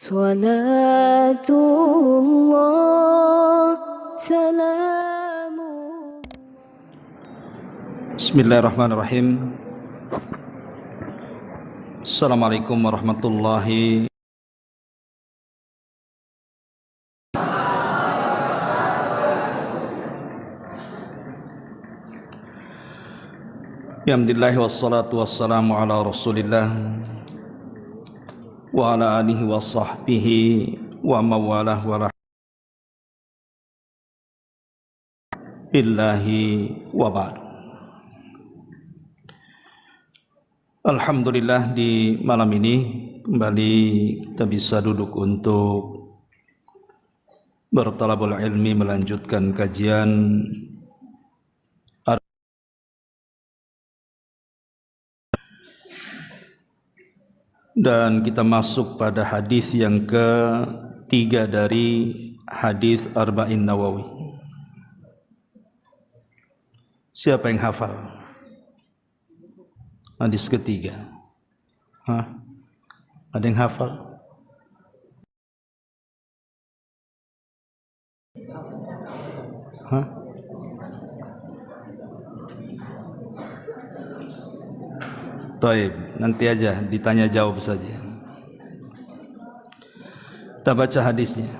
Salatullah salamullah. Bismillahirrahmanirrahim. Assalamualaikum warahmatullahi Alhamdulillah wassalatu wassalamu ala rasulillah wa ala alihi wa sahbihi wa mawalah wa billahi wa ba'du. Alhamdulillah, di malam ini kembali kita bisa duduk untuk bertalabul ilmi, melanjutkan kajian dan kita masuk pada hadis yang ketiga dari hadis Arba'in Nawawi. Siapa yang hafal hadis ketiga? Ada yang hafal? Taib, nanti aja ditanya jawab saja. Kita baca hadisnya.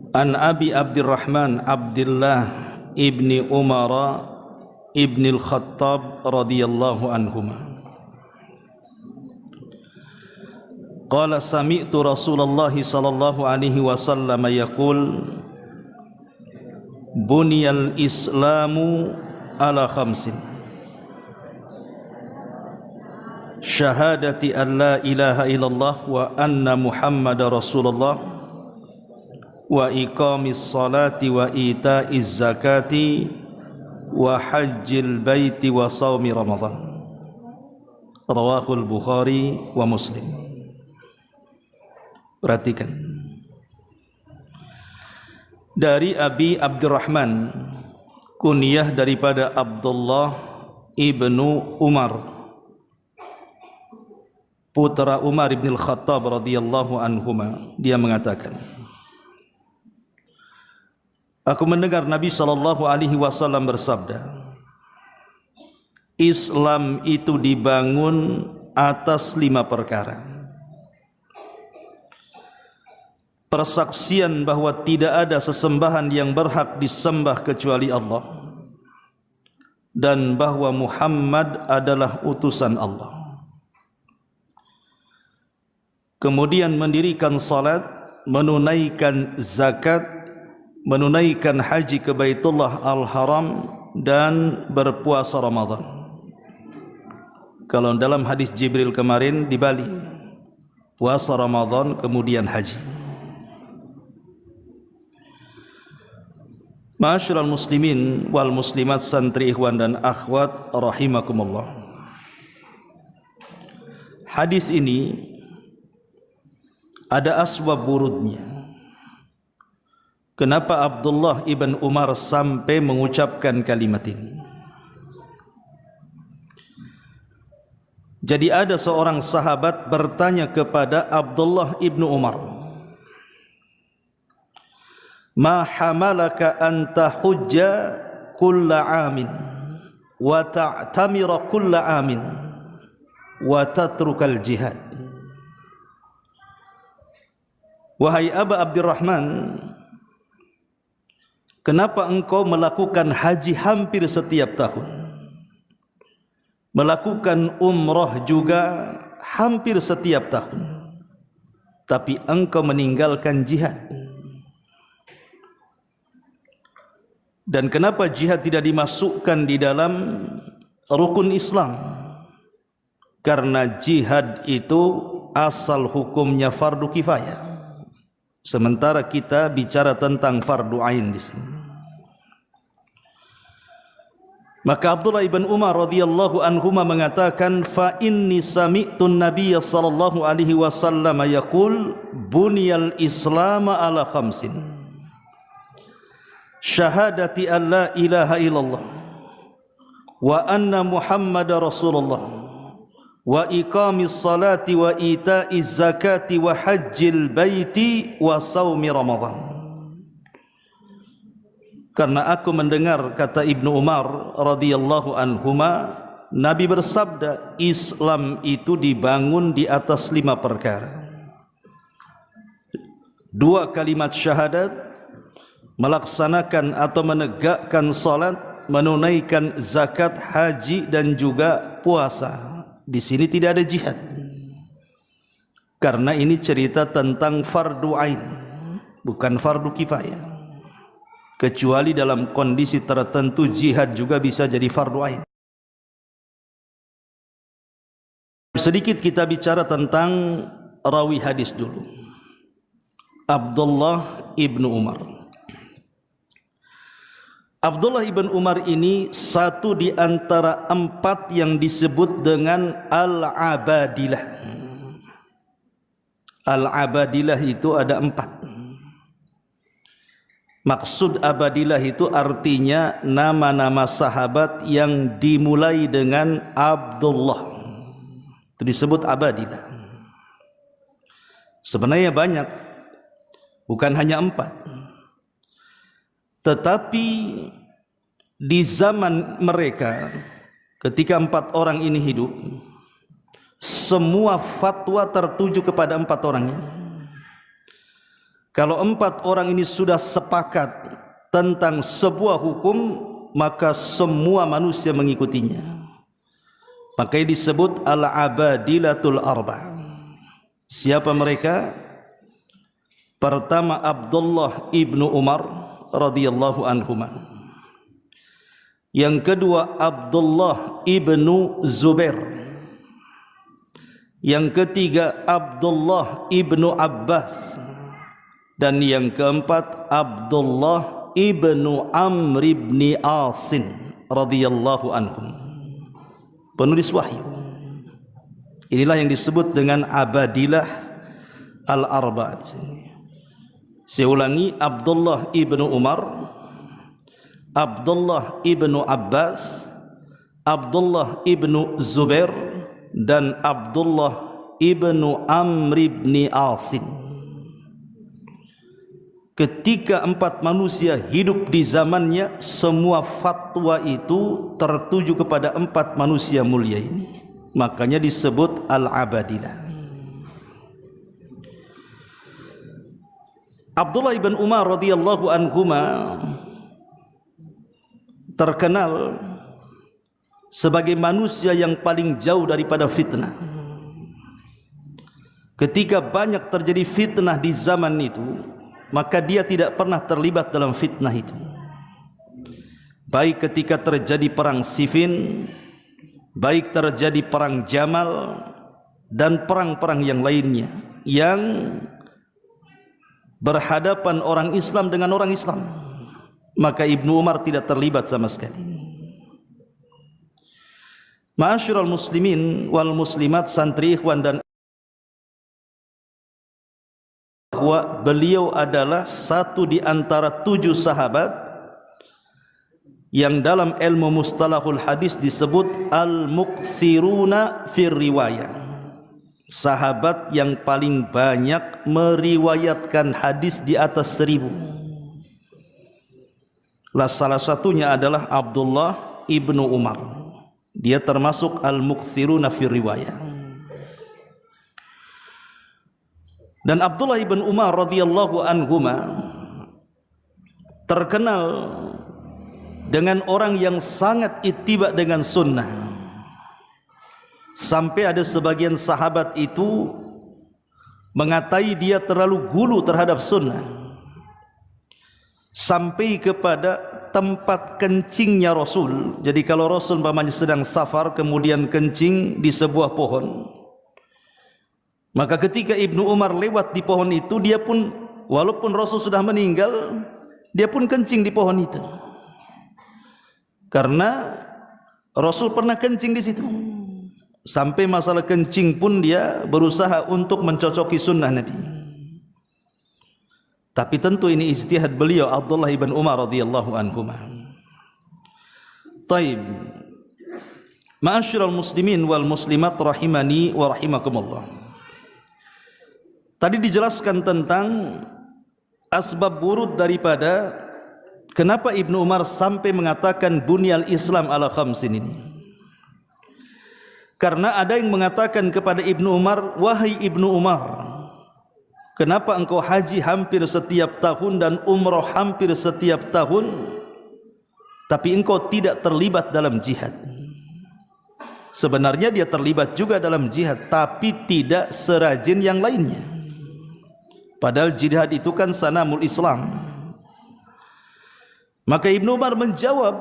An Abi Abdurrahman Abdullah ibni Umar ibni al-Khattab radhiyallahu anhuma. Qala sami'tu Rasulullah sallallahu alaihi wasallam yaqul buniyal islamu ala khamsin syahadati an la ilaha illallah wa anna muhammadar rasulullah wa iqamis salati wa ita'iz zakati wa hajjil baiti wa saumi ramadan. Rawahul Bukhari wa Muslim. Perhatikan, dari Abi Abdurrahman, kunyah daripada Abdullah ibnu Umar, putra Umar ibn al-Khattab radhiyallahu anhuma, dia mengatakan, aku mendengar Nabi sallallahu alaihi wasallam bersabda, Islam itu dibangun atas 5 perkara. Persaksian bahwa tidak ada sesembahan yang berhak disembah kecuali Allah, dan bahwa Muhammad adalah utusan Allah. Kemudian mendirikan salat, menunaikan zakat, menunaikan haji ke Baitullah Al-Haram, dan berpuasa Ramadan. Kalau dalam hadis Jibril kemarin di Bali, puasa Ramadan kemudian haji. Ma'asyiral muslimin wal muslimat, santri ikhwan dan akhwat rahimakumullah. Hadis ini ada asbab wurudnya. Kenapa Abdullah ibn Umar sampai mengucapkan kalimat ini? Jadi ada seorang sahabat bertanya kepada Abdullah ibn Umar, ma hamalaka anta hujja kulla amin wa ta'tamira kulla amin wa tatrukal jihad. Wahai Aba Abdurrahman, kenapa engkau melakukan haji hampir setiap tahun, melakukan umrah juga hampir setiap tahun, tapi engkau meninggalkan jihad? Dan kenapa jihad tidak dimasukkan di dalam rukun Islam? Karena jihad itu asal hukumnya fardu kifayah, sementara kita bicara tentang fardu ain di sini. Maka Abdullah ibn Umar radhiyallahu anhuma mengatakan, fa inni sami'tu an-nabiy sallallahu alaihi wasallam yaqul buniyal islam ala khamsin syahadati an la ilaha illallah wa anna muhammadar rasulullah wa iqamis salati wa ita'iz zakati wa hajjil baiti wa saumi Ramadan. Karena aku mendengar, kata Ibnu Umar radhiyallahu anhuma, Nabi bersabda, Islam itu dibangun di atas 5 perkara. 2 kalimat syahadat, melaksanakan atau menegakkan salat, menunaikan zakat, haji dan juga puasa. Di sini tidak ada jihad. Karena ini cerita tentang fardu ain, bukan fardu kifayah. Kecuali dalam kondisi tertentu jihad juga bisa jadi fardu ain. Sedikit kita bicara tentang rawi hadis dulu. Abdullah ibnu Umar. Abdullah ibn Umar ini satu di antara 4 yang disebut dengan Al-Abadilah. Al-Abadilah itu ada 4. Maksud Abadilah itu artinya nama-nama sahabat yang dimulai dengan Abdullah. Itu disebut Abadilah. Sebenarnya banyak, bukan hanya 4. Tetapi di zaman mereka, ketika 4 orang ini hidup, semua fatwa tertuju kepada 4 orang ini. Kalau 4 orang ini sudah sepakat tentang sebuah hukum, maka semua manusia mengikutinya. Makanya disebut Al-Abadilatul Arba'. Siapa mereka? Pertama Abdullah ibnu Umar radhiyallahu anhuma. Yang kedua Abdullah ibnu Zubair. Yang ketiga Abdullah ibnu Abbas. Dan yang keempat Abdullah ibnu Amr ibn Asin radhiyallahu anhum, penulis wahyu. Inilah yang disebut dengan Abadilah Al-Arba' di sini. Saya ulangi, Abdullah ibnu Umar, Abdullah ibnu Abbas, Abdullah ibnu Zubair dan Abdullah ibnu Amr ibn Asin. Ketika 4 manusia hidup di zamannya, semua fatwa itu tertuju kepada 4 manusia mulia ini. Makanya disebut Al-Abadilah. Abdullah ibn Umar radhiyallahu anhuma terkenal sebagai manusia yang paling jauh daripada fitnah. Ketika banyak terjadi fitnah di zaman itu, maka dia tidak pernah terlibat dalam fitnah itu. Baik ketika terjadi perang Siffin, baik terjadi perang Jamal dan perang-perang yang lainnya yang berhadapan orang Islam dengan orang Islam, maka Ibnu Umar tidak terlibat sama sekali. Ma'asyiral muslimin wal muslimat, santri ikhwan dan bahwa beliau adalah satu di antara 7 sahabat yang dalam ilmu mustalahul hadis disebut al-muktsiruna fir riwayah, sahabat yang paling banyak meriwayatkan hadis di atas 1000. Salah satunya adalah Abdullah ibnu Umar. Dia termasuk al-muktsiruna fir riwayah. Dan Abdullah ibn Umar radhiyallahu anhuma terkenal dengan orang yang sangat ittiba dengan sunnah. Sampai ada sebagian sahabat itu mengatai dia terlalu gulu terhadap sunnah. Sampai kepada tempat kencingnya Rasul. Jadi kalau Rasul umpamanya sedang safar kemudian kencing di sebuah pohon, maka ketika Ibnu Umar lewat di pohon itu, dia pun walaupun Rasul sudah meninggal, dia pun kencing di pohon itu. Karena Rasul pernah kencing di situ. Sampai masalah kencing pun dia berusaha untuk mencocoki sunnah Nabi. Tapi tentu ini ijtihad beliau Abdullah ibn Umar radhiyallahu anhu. Taib. Ma'asyiral muslimin wal muslimat rahimani wa rahimakumullah. Tadi dijelaskan tentang asbab wurud daripada kenapa Ibnu Umar sampai mengatakan bunyal Islam ala khamsin ini. Karena ada yang mengatakan kepada Ibnu Umar, wahai Ibnu Umar, kenapa engkau haji hampir setiap tahun dan umrah hampir setiap tahun, tapi engkau tidak terlibat dalam jihad? Sebenarnya dia terlibat juga dalam jihad, tapi tidak serajin yang lainnya. Padahal jihad itu kan sanamul Islam. Maka Ibnu Umar menjawab,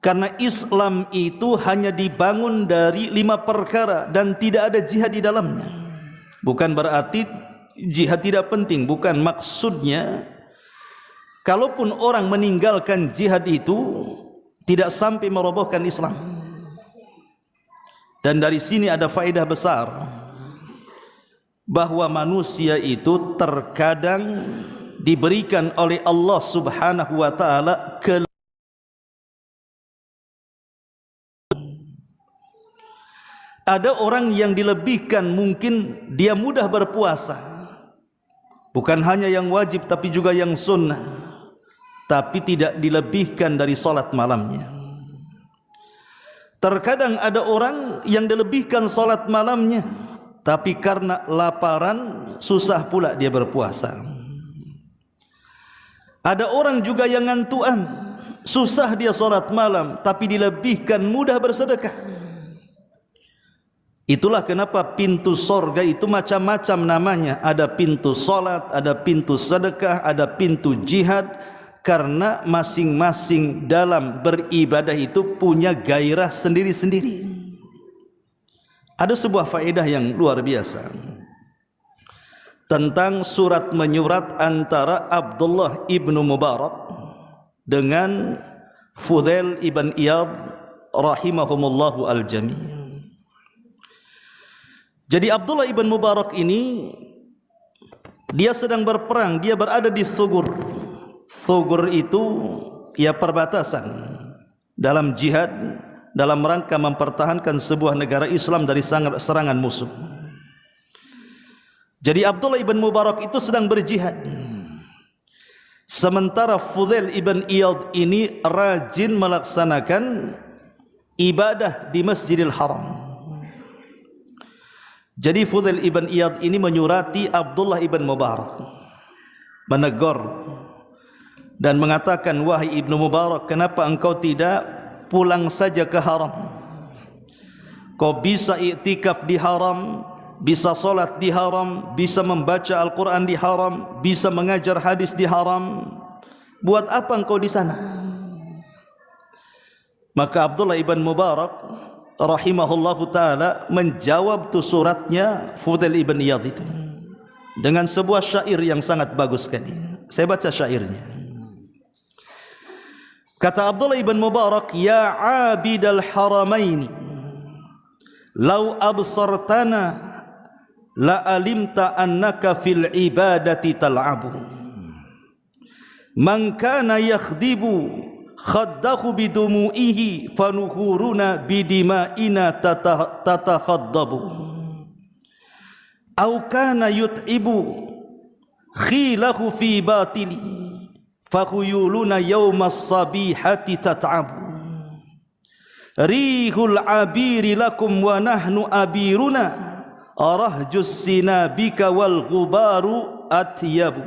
karena Islam itu hanya dibangun dari 5 perkara dan tidak ada jihad di dalamnya. Bukan berarti jihad tidak penting, bukan maksudnya. Kalaupun orang meninggalkan jihad itu tidak sampai merobohkan Islam. Dan dari sini ada faedah besar bahwa manusia itu terkadang diberikan oleh Allah Subhanahu wa taala ada orang yang dilebihkan, mungkin dia mudah berpuasa, bukan hanya yang wajib tapi juga yang sunnah, tapi tidak dilebihkan dari salat malamnya. Terkadang ada orang yang dilebihkan salat malamnya, tapi karena laparan susah pula dia berpuasa. Ada orang juga yang ngantuan, susah dia salat malam, tapi dilebihkan mudah bersedekah. Itulah kenapa pintu sorga itu macam-macam namanya. Ada pintu salat, ada pintu sedekah, ada pintu jihad. Karena masing-masing dalam beribadah itu punya gairah sendiri-sendiri. Ada sebuah faedah yang luar biasa tentang surat menyurat antara Abdullah ibnu Mubarak dengan Fudail ibn Iyad rahimahumullahu al-jami'. Jadi Abdullah ibn Mubarak ini dia sedang berperang, dia berada di Thugur. Thugur itu ya perbatasan dalam jihad, dalam rangka mempertahankan sebuah negara Islam dari serangan musuh. Jadi Abdullah ibn Mubarak itu sedang berjihad, sementara Fudail ibn Iyad ini rajin melaksanakan ibadah di Masjidil Haram. Jadi Fudail ibn Iyad ini menyurati Abdullah ibn Mubarak, menegur dan mengatakan, wahai Ibnu Mubarak, kenapa engkau tidak pulang saja ke haram? Kau bisa iktikaf di haram, bisa solat di haram, bisa membaca Al-Quran di haram, bisa mengajar hadis di haram. Buat apa engkau di sana? Maka Abdullah ibn Mubarak rahimahullahu ta'ala menjawab tu suratnya Fudail ibn Iyad itu dengan sebuah syair yang sangat bagus sekali. Saya baca syairnya. Kata Abdullah ibn Mubarak, ya abidal haramaini, lau absartana la alimta annaka fil ibadati tal'abu. Man kana yakhdibu khaddahu bidumu'ihi fanuhuruna bidima'ina tatakhaddabu. Au kana yut'ibu khilahu fi batili fakhuyuluna yawmas sabihati tat'abu. Rihul abiri lakum wa nahnu abiruna arahjus sinabika wal ghubaru atyabu.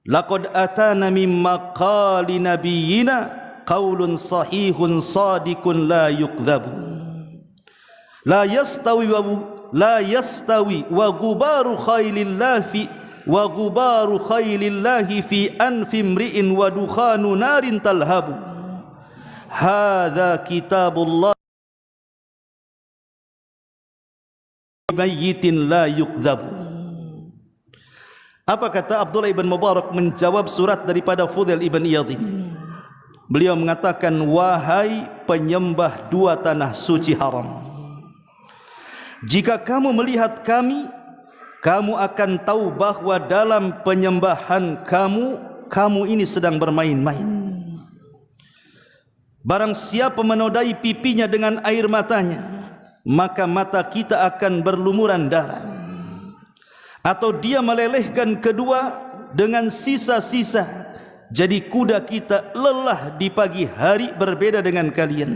Laqad atana min maqali nabiyyina qaulun sahihun sadiqun la yuqdhabu. La yastawi wa ghubaru khailillahi wa ghubaru khailillahi fi anfi imri'in wa dukhanu narin talhabu. Hadza kitabullah mayyitin la yuqdhabu. Apa kata Abdullah ibn Mubarak menjawab surat daripada Fudail ibn Iyad ini? Beliau mengatakan, wahai penyembah 2 tanah suci haram, jika kamu melihat kami, kamu akan tahu bahwa dalam penyembahan kamu ini sedang bermain-main. Barang siapa menodai pipinya dengan air matanya, maka mata kita akan berlumuran darah. Atau dia melelehkan kedua dengan sisa-sisa, jadi kuda kita lelah di pagi hari berbeda dengan kalian.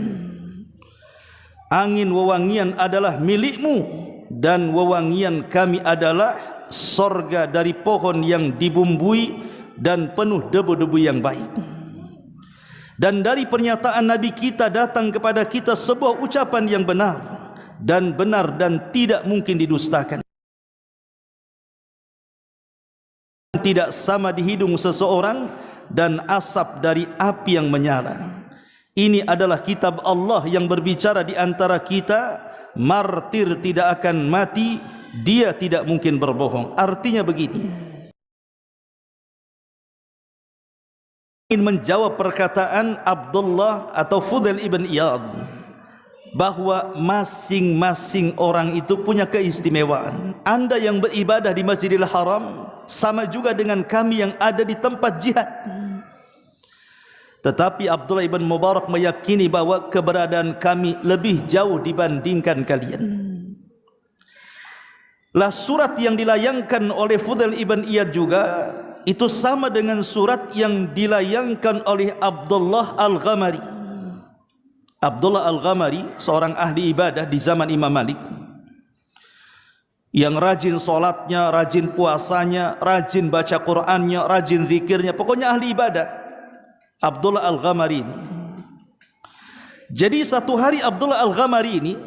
Angin wewangian adalah milikmu, dan wewangian kami adalah sorga dari pohon yang dibumbui dan penuh debu-debu yang baik. Dan dari pernyataan Nabi kita datang kepada kita sebuah ucapan yang benar dan tidak mungkin didustakan. Tidak sama di hidung seseorang dan asap dari api yang menyala. Ini adalah kitab Allah yang berbicara di antara kita. Martir tidak akan mati, dia tidak mungkin berbohong. Artinya begini, ingin menjawab perkataan Abdullah atau Fudail ibn Iyad bahwa masing-masing orang itu punya keistimewaan. Anda yang beribadah di Masjidil Haram sama juga dengan kami yang ada di tempat jihad. Tetapi Abdullah ibn Mubarak meyakini bahwa keberadaan kami lebih jauh dibandingkan kalian. Lah surat yang dilayangkan oleh Fudail ibn Iyad juga itu sama dengan surat yang dilayangkan oleh Abdullah Al-Ghamari. Abdullah Al-Ghamari seorang ahli ibadah di zaman Imam Malik, yang rajin solatnya, rajin puasanya, rajin baca Qur'annya, rajin zikirnya, pokoknya ahli ibadah. Abdullah Al-Ghamari ini. Jadi satu hari Abdullah Al-Ghamari ini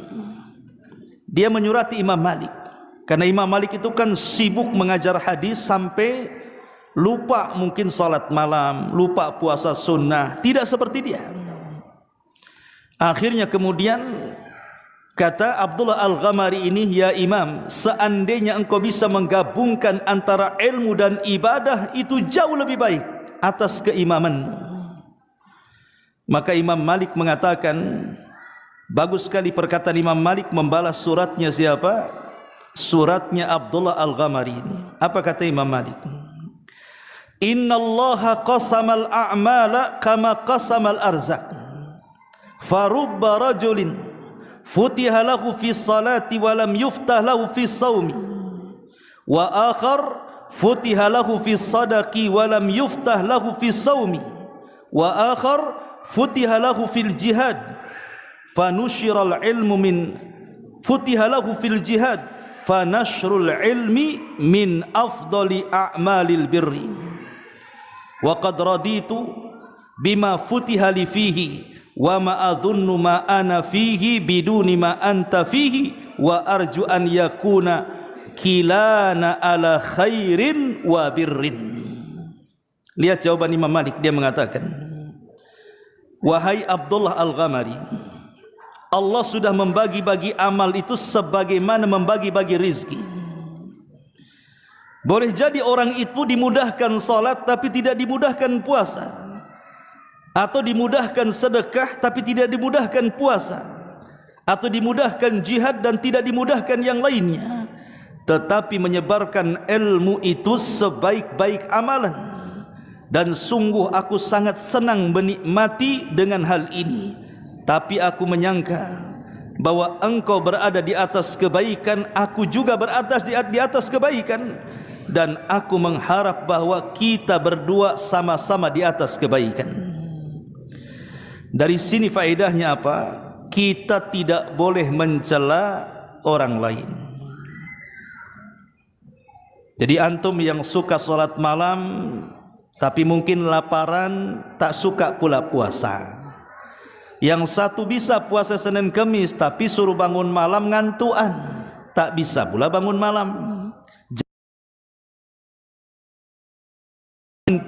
dia menyurati Imam Malik, karena Imam Malik itu kan sibuk mengajar hadis sampai lupa mungkin salat malam, lupa puasa sunnah, tidak seperti dia. Akhirnya kemudian kata Abdullah Al-Ghamari ini, ya Imam, seandainya engkau bisa menggabungkan antara ilmu dan ibadah, itu jauh lebih baik atas keimamanmu. Maka Imam Malik mengatakan, bagus sekali perkataan Imam Malik, membalas suratnya siapa? Suratnya Abdullah Al-Ghamari ini. Apa kata Imam Malik? Inna Allaha qasamal a'mala kama qasamal arzak, farubba rajulin futiha lahu fi salati walam yuftah lahu fi sawmi, wa akhar futiha lahu fi sadaqi walam yuftah lahu fi sawmi, wa akhar futiha lahu fil jihad fanushiral ilmu min futiha lahu fil jihad fanashrul ilmi min afdali a'malil birri, wa qad raditu bima futiha li fihi wa ma adhunnu ma ana fihi biduni ma anta fihi wa arju an yakuna kilana ala khairin wa birrin. Lihat jawaban Imam Malik, dia mengatakan, wahai Abdullah Al-Ghamari, Allah sudah membagi-bagi amal itu sebagaimana membagi-bagi rizki. Boleh jadi orang itu dimudahkan salat tapi tidak dimudahkan puasa, atau dimudahkan sedekah tapi tidak dimudahkan puasa, atau dimudahkan jihad dan tidak dimudahkan yang lainnya. Tetapi menyebarkan ilmu itu sebaik-baik amalan, dan sungguh aku sangat senang menikmati dengan hal ini. Tapi aku menyangka bahwa engkau berada di atas kebaikan, aku juga berada di atas kebaikan, dan aku mengharap bahwa kita berdua sama-sama di atas kebaikan. Dari sini faedahnya apa? Kita tidak boleh mencela orang lain. Jadi antum yang suka sholat malam tapi mungkin laparan, tak suka pula puasa. Yang satu bisa puasa Senin Kamis tapi suruh bangun malam ngantuan, tak bisa pula bangun malam.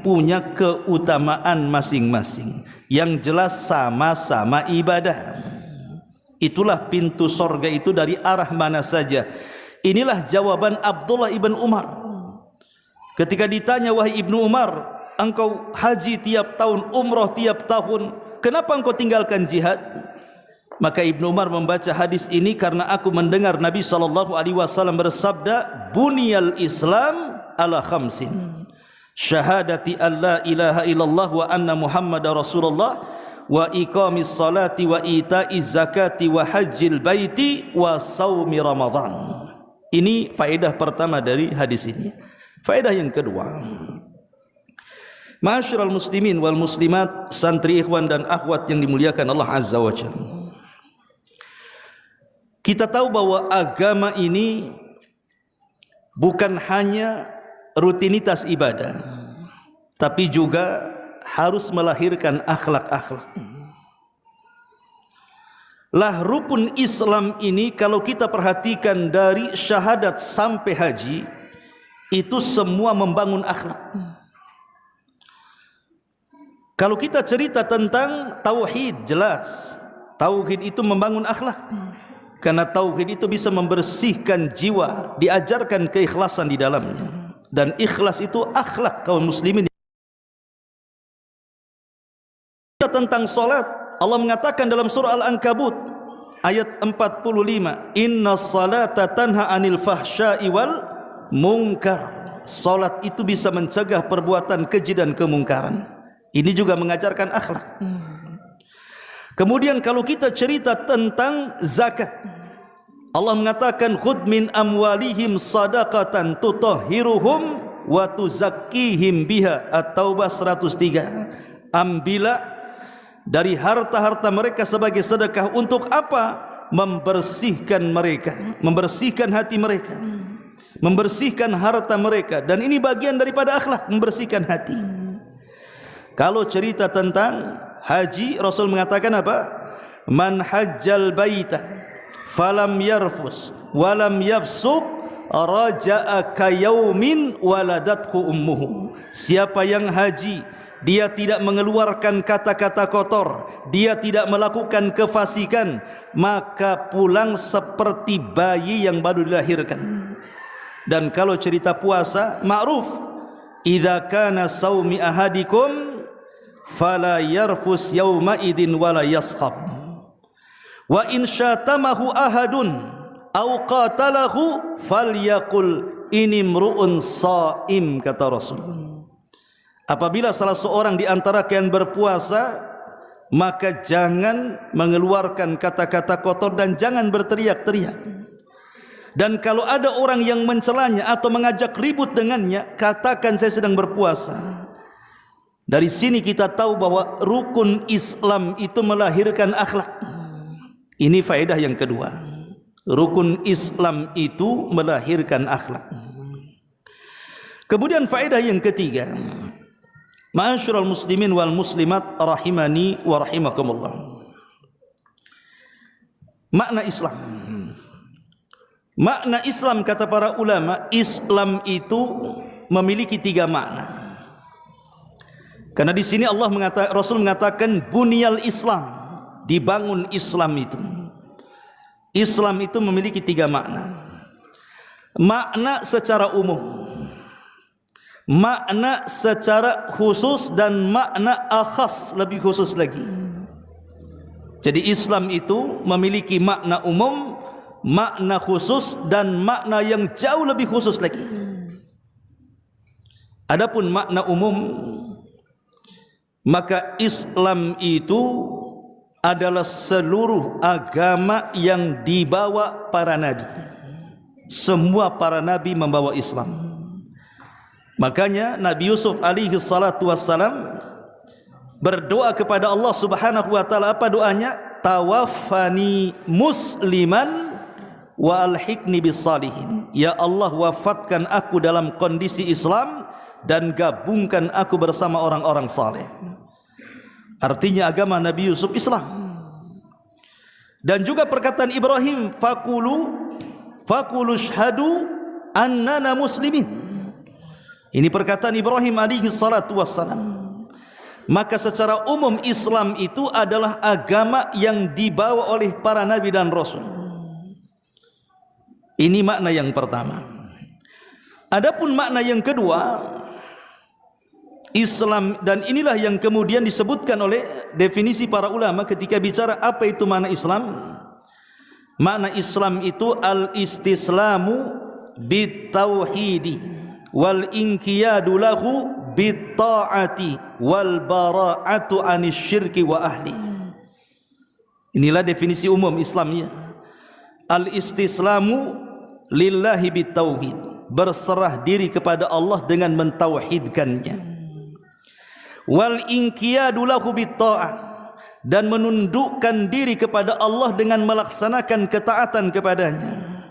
Punya keutamaan masing-masing. Yang jelas sama-sama ibadah. Itulah pintu sorga itu dari arah mana saja. Inilah jawaban Abdullah ibn Umar. Ketika ditanya, wahai Ibnu Umar, engkau haji tiap tahun, umroh tiap tahun, kenapa engkau tinggalkan jihad? Maka Ibnu Umar membaca hadis ini, karena aku mendengar Nabi SAW bersabda, buniyal Islam ala khamsin, syahadati an la ilaha illallah wa anna muhammadar rasulullah, wa iqamis salati wa ita'iz zakati wa hajjil baiti wa saumi Ramadan. Ini faedah pertama dari hadis ini. Faedah yang kedua, ma'asyiral muslimin wal muslimat, santri ikhwan dan akhwat yang dimuliakan Allah Azza wa Jalla. Kita tahu bahwa agama ini bukan hanya rutinitas ibadah, tapi juga harus melahirkan akhlak-akhlak. Lah rukun Islam ini kalau kita perhatikan dari syahadat sampai haji, itu semua membangun akhlak. Kalau kita cerita tentang tauhid, jelas tauhid itu membangun akhlak. Karena tauhid itu bisa membersihkan jiwa, diajarkan keikhlasan di dalamnya. Dan ikhlas itu akhlak kaum muslimin. Kita tentang salat, Allah mengatakan dalam surah Al-Ankabut ayat 45, inna salata tanha anil fahsya'i wal munkar. Salat itu bisa mencegah perbuatan keji dan kemungkaran. Ini juga mengajarkan akhlak. Kemudian kalau kita cerita tentang zakat, Allah mengatakan khudh min amwalihim sadaqatan tutahhiruhum wa tuzakkihim biha. At-Taubah 103. Ambillah dari harta-harta mereka sebagai sedekah. Untuk apa? Membersihkan mereka, membersihkan hati mereka, membersihkan harta mereka. Dan ini bagian daripada akhlak, membersihkan hati. Kalau cerita tentang haji, Rasul mengatakan apa? Man hajjal baita falam yarfus walam yafsuq raja'a kayaumin waladathu ummuhu. Siapa yang haji, dia tidak mengeluarkan kata-kata kotor, dia tidak melakukan kefasikan, maka pulang seperti bayi yang baru dilahirkan. Dan kalau cerita puasa, ma'ruf, idza kana saumi ahadikum fala yarfus yawma idin wala yaskhab wa in syatamahu ahadun aw qatalahu falyaqul inimru'un shaim, kata Rasul. Apabila salah seorang di antara kalian berpuasa, maka jangan mengeluarkan kata-kata kotor dan jangan berteriak-teriak. Dan kalau ada orang yang mencelanya atau mengajak ribut dengannya, katakan saya sedang berpuasa. Dari sini kita tahu bahwa rukun Islam itu melahirkan akhlak. Ini faedah yang kedua. Rukun Islam itu melahirkan akhlak. Kemudian faedah yang ketiga, ma'asyiral muslimin wal muslimat rahimani wa rahimakumullah. Makna Islam. Makna Islam kata para ulama, Islam itu memiliki tiga makna. Karena di sini Rasul mengatakan bunyal Islam, dibangun Islam itu. Islam itu memiliki tiga makna. Makna secara umum, makna secara khusus, dan makna akhas, lebih khusus lagi. Jadi Islam itu memiliki makna umum, makna khusus, dan makna yang jauh lebih khusus lagi. Adapun makna umum, maka Islam itu adalah seluruh agama yang dibawa para nabi. Semua para nabi membawa Islam. Makanya Nabi Yusuf alaihi salatu wassalam berdoa kepada Allah subhanahu wa ta'ala. Apa doanya? Tawaffani musliman wa alhiqni bis salihin. Ya Allah, wafatkan aku dalam kondisi Islam dan gabungkan aku bersama orang-orang saleh. Artinya agama Nabi Yusuf Islam. Dan juga perkataan Ibrahim, fakulu syhadu annana muslimin. Ini perkataan Ibrahim alaihi salatu wassalam. Maka secara umum Islam itu adalah agama yang dibawa oleh para nabi dan rasul. Ini makna yang pertama. Adapun makna yang kedua, Islam, dan inilah yang kemudian disebutkan oleh definisi para ulama ketika bicara apa itu makna Islam. Makna Islam itu al-istislamu bitauhidi wal inqiyadu lahu bit-ta'ati wal bara'atu anisyirki wa ahli. Inilah definisi umum Islamnya. Al-istislamu lillahi bitauhid, berserah diri kepada Allah dengan mentauhidkannya. Wal inqiyadu lahu bit-ta'ah, dan menundukkan diri kepada Allah dengan melaksanakan ketaatan kepadanya.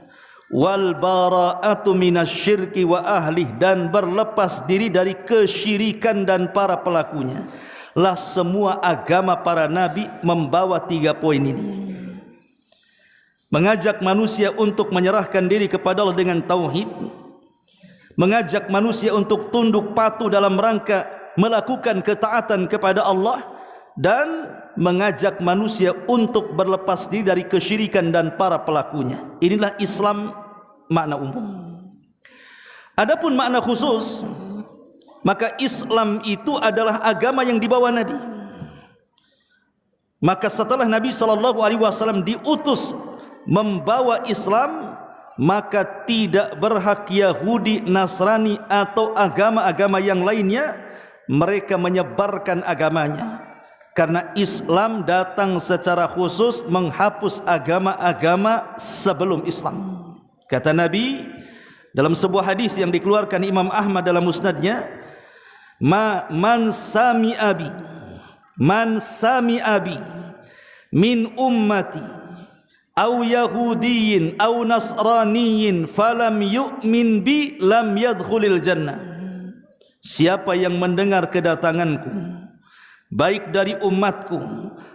Wal bara'atu minasyirki wa ahli, dan berlepas diri dari kesyirikan dan para pelakunya. Lah semua agama para nabi membawa 3 poin ini. Mengajak manusia untuk menyerahkan diri kepada Allah dengan tauhid, mengajak manusia untuk tunduk patuh dalam rangka melakukan ketaatan kepada Allah, dan mengajak manusia untuk berlepas diri dari kesyirikan dan para pelakunya. Inilah Islam makna umum. Adapun makna khusus, maka Islam itu adalah agama yang dibawa Nabi. Maka setelah Nabi SAW diutus membawa Islam, maka tidak berhak Yahudi, Nasrani atau agama-agama yang lainnya mereka menyebarkan agamanya. Karena Islam datang secara khusus menghapus agama-agama sebelum Islam. Kata Nabi dalam sebuah hadis yang dikeluarkan Imam Ahmad dalam musnadnya, man sami abi min ummati aw yahudiyin aw nasraniyin falam yu'min bi lam yadkhulil jannah. Siapa yang mendengar kedatanganku, baik dari umatku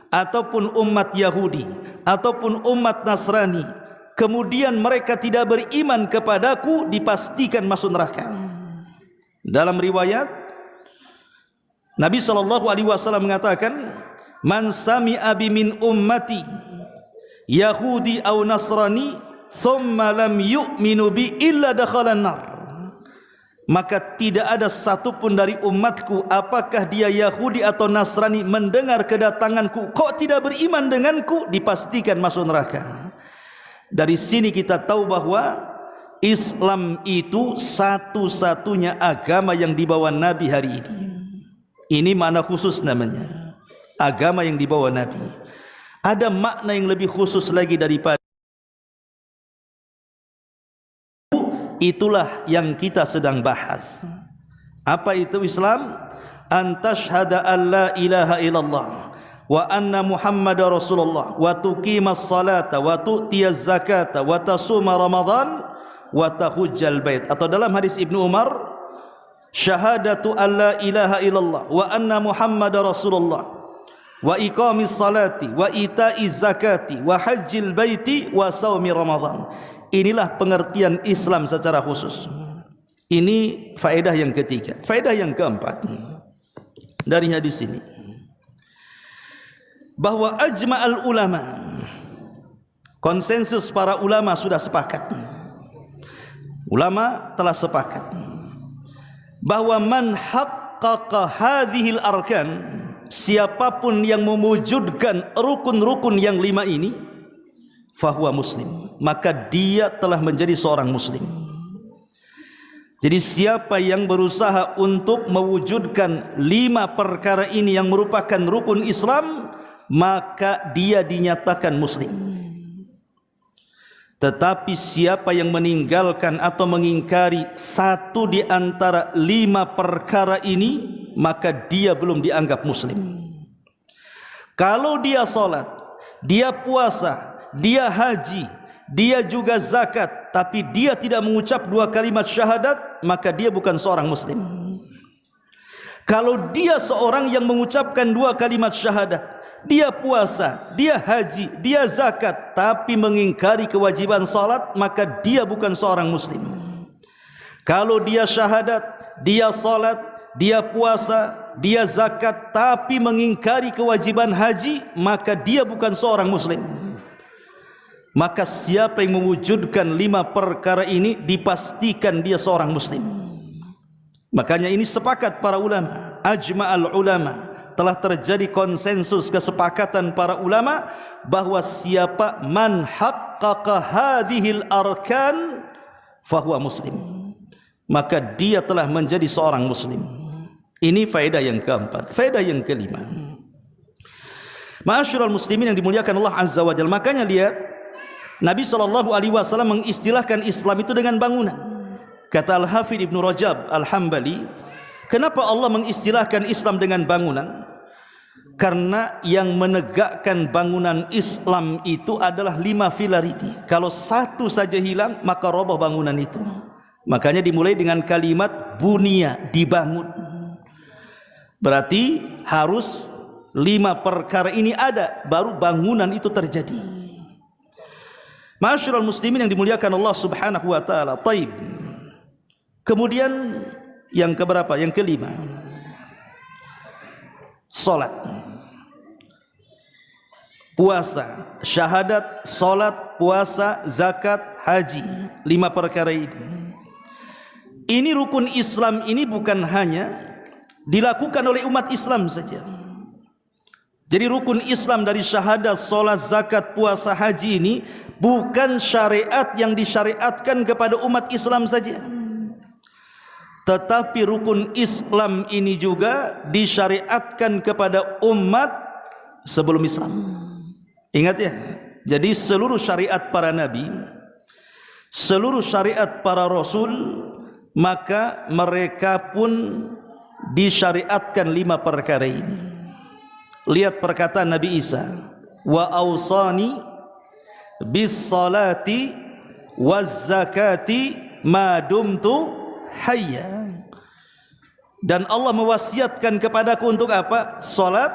ataupun umat Yahudi ataupun umat Nasrani, kemudian mereka tidak beriman kepadaku, dipastikan masuk neraka. Dalam riwayat Nabi SAW mengatakan, man sami'a bi min ummati Yahudi aw Nasrani thumma lam yu'minu bi illa dakhalan nar. Maka tidak ada satupun dari umatku, apakah dia Yahudi atau Nasrani, mendengar kedatanganku kok tidak beriman denganku, dipastikan masuk neraka. Dari sini kita tahu bahwa Islam itu satu-satunya agama yang dibawa Nabi hari ini. Ini makna khusus namanya, agama yang dibawa Nabi. Ada makna yang lebih khusus lagi daripada itulah yang kita sedang bahas. Apa itu Islam? An tashhada an la ilaha illallah wa anna Muhammadar Rasulullah wa tuqimas salata wa tu'tiyaz zakata wa tasuma Ramadan wa tahujjal bait. Atau dalam hadis Ibnu Umar, syahadatu an la ilaha illallah wa anna Muhammadar Rasulullah wa iqamis salati wa itaiz zakati wa hajjil baiti wa saumi Ramadan. Inilah pengertian Islam secara khusus. Ini faedah yang ketiga. Faedah yang keempat dari hadis ini, bahwa ajma'al ulama, konsensus para ulama sudah sepakat. Ulama telah sepakat bahwa man haqqaqa hadhil arkan, siapapun yang mewujudkan rukun-rukun yang 5 ini, fahuwa muslim, maka dia telah menjadi seorang muslim. Jadi siapa yang berusaha untuk mewujudkan 5 perkara ini yang merupakan rukun Islam, maka dia dinyatakan muslim. Tetapi siapa yang meninggalkan atau mengingkari satu di antara 5 perkara ini, maka dia belum dianggap muslim. Kalau dia salat, dia puasa, dia haji, dia juga zakat, tapi dia tidak mengucap 2 kalimat syahadat, maka dia bukan seorang muslim. Kalau dia seorang yang mengucapkan 2 kalimat syahadat, dia puasa, dia haji, dia zakat, tapi mengingkari kewajiban salat, maka dia bukan seorang muslim. Kalau dia syahadat, dia salat, dia puasa, dia zakat, tapi mengingkari kewajiban haji, maka dia bukan seorang muslim. Maka siapa yang mewujudkan 5 perkara ini, dipastikan dia seorang muslim. Makanya ini sepakat para ulama, ajma'al ulama, telah terjadi konsensus kesepakatan para ulama bahwa siapa man haqqaqa hadhil arkan fahuwa muslim, maka dia telah menjadi seorang muslim. Ini faedah yang keempat. Faedah yang kelima, ma'asyiral muslimin yang dimuliakan Allah Azza wa Jalla, makanya lihat Nabi SAW mengistilahkan Islam itu dengan bangunan. Kata Al-Hafidh Ibnu Rajab Al-Hambali, kenapa Allah mengistilahkan Islam dengan bangunan? Karena yang menegakkan bangunan Islam itu adalah 5 pilar ini. Kalau satu saja hilang, maka roboh bangunan itu. Makanya dimulai dengan kalimat bunia, dibangun. Berarti harus 5 perkara ini ada, baru bangunan itu terjadi. Ma'asyiral muslimin yang dimuliakan Allah Subhanahu wa taala. Taib. Kemudian yang keberapa? Yang kelima, salat, puasa, syahadat, salat, puasa, zakat, haji. 5 perkara ini. Ini rukun Islam ini bukan hanya dilakukan oleh umat Islam saja. Jadi rukun Islam dari syahadat, salat, zakat, puasa, haji ini bukan syariat yang disyariatkan kepada umat Islam saja, tetapi rukun Islam ini juga disyariatkan kepada umat sebelum Islam. Ingat ya, jadi seluruh syariat para nabi, seluruh syariat para rasul, maka mereka pun disyariatkan 5 perkara ini. Lihat perkataan Nabi Isa, wa awsani bis salati waz zakati ma dumtu hayya. Dan Allah mewasiatkan kepadaku untuk apa? Salat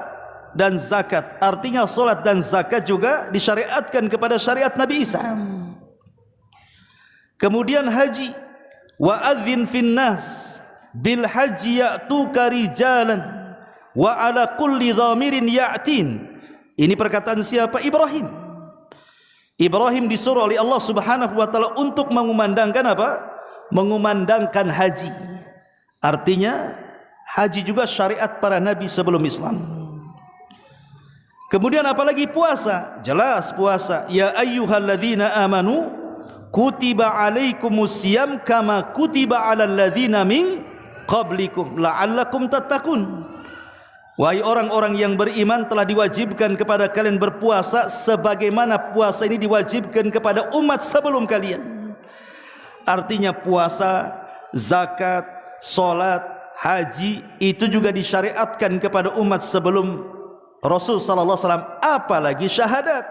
dan zakat. Artinya salat dan zakat juga disyariatkan kepada syariat Nabi Isa. Kemudian haji, wa adzin fin nas bil haji ya'tuka rijalan wa ala kulli dhamirin ya'tin. Ini perkataan siapa? Ibrahim. Ibrahim disuruh oleh Allah Subhanahu wa taala untuk mengumandangkan apa? Mengumandangkan haji. Artinya haji juga syariat para nabi sebelum Islam. Kemudian apalagi puasa? Jelas puasa. Ya ayyuhalladzina amanu kutiba alaikumusiyam kama kutiba alal ladzina min qablikum la'allakum tattaqun. Wahai orang-orang yang beriman, telah diwajibkan kepada kalian berpuasa sebagaimana puasa ini diwajibkan kepada umat sebelum kalian. Artinya puasa, zakat, salat, haji itu juga disyariatkan kepada umat sebelum Rasul sallallahu alaihi wasallam, apalagi syahadat.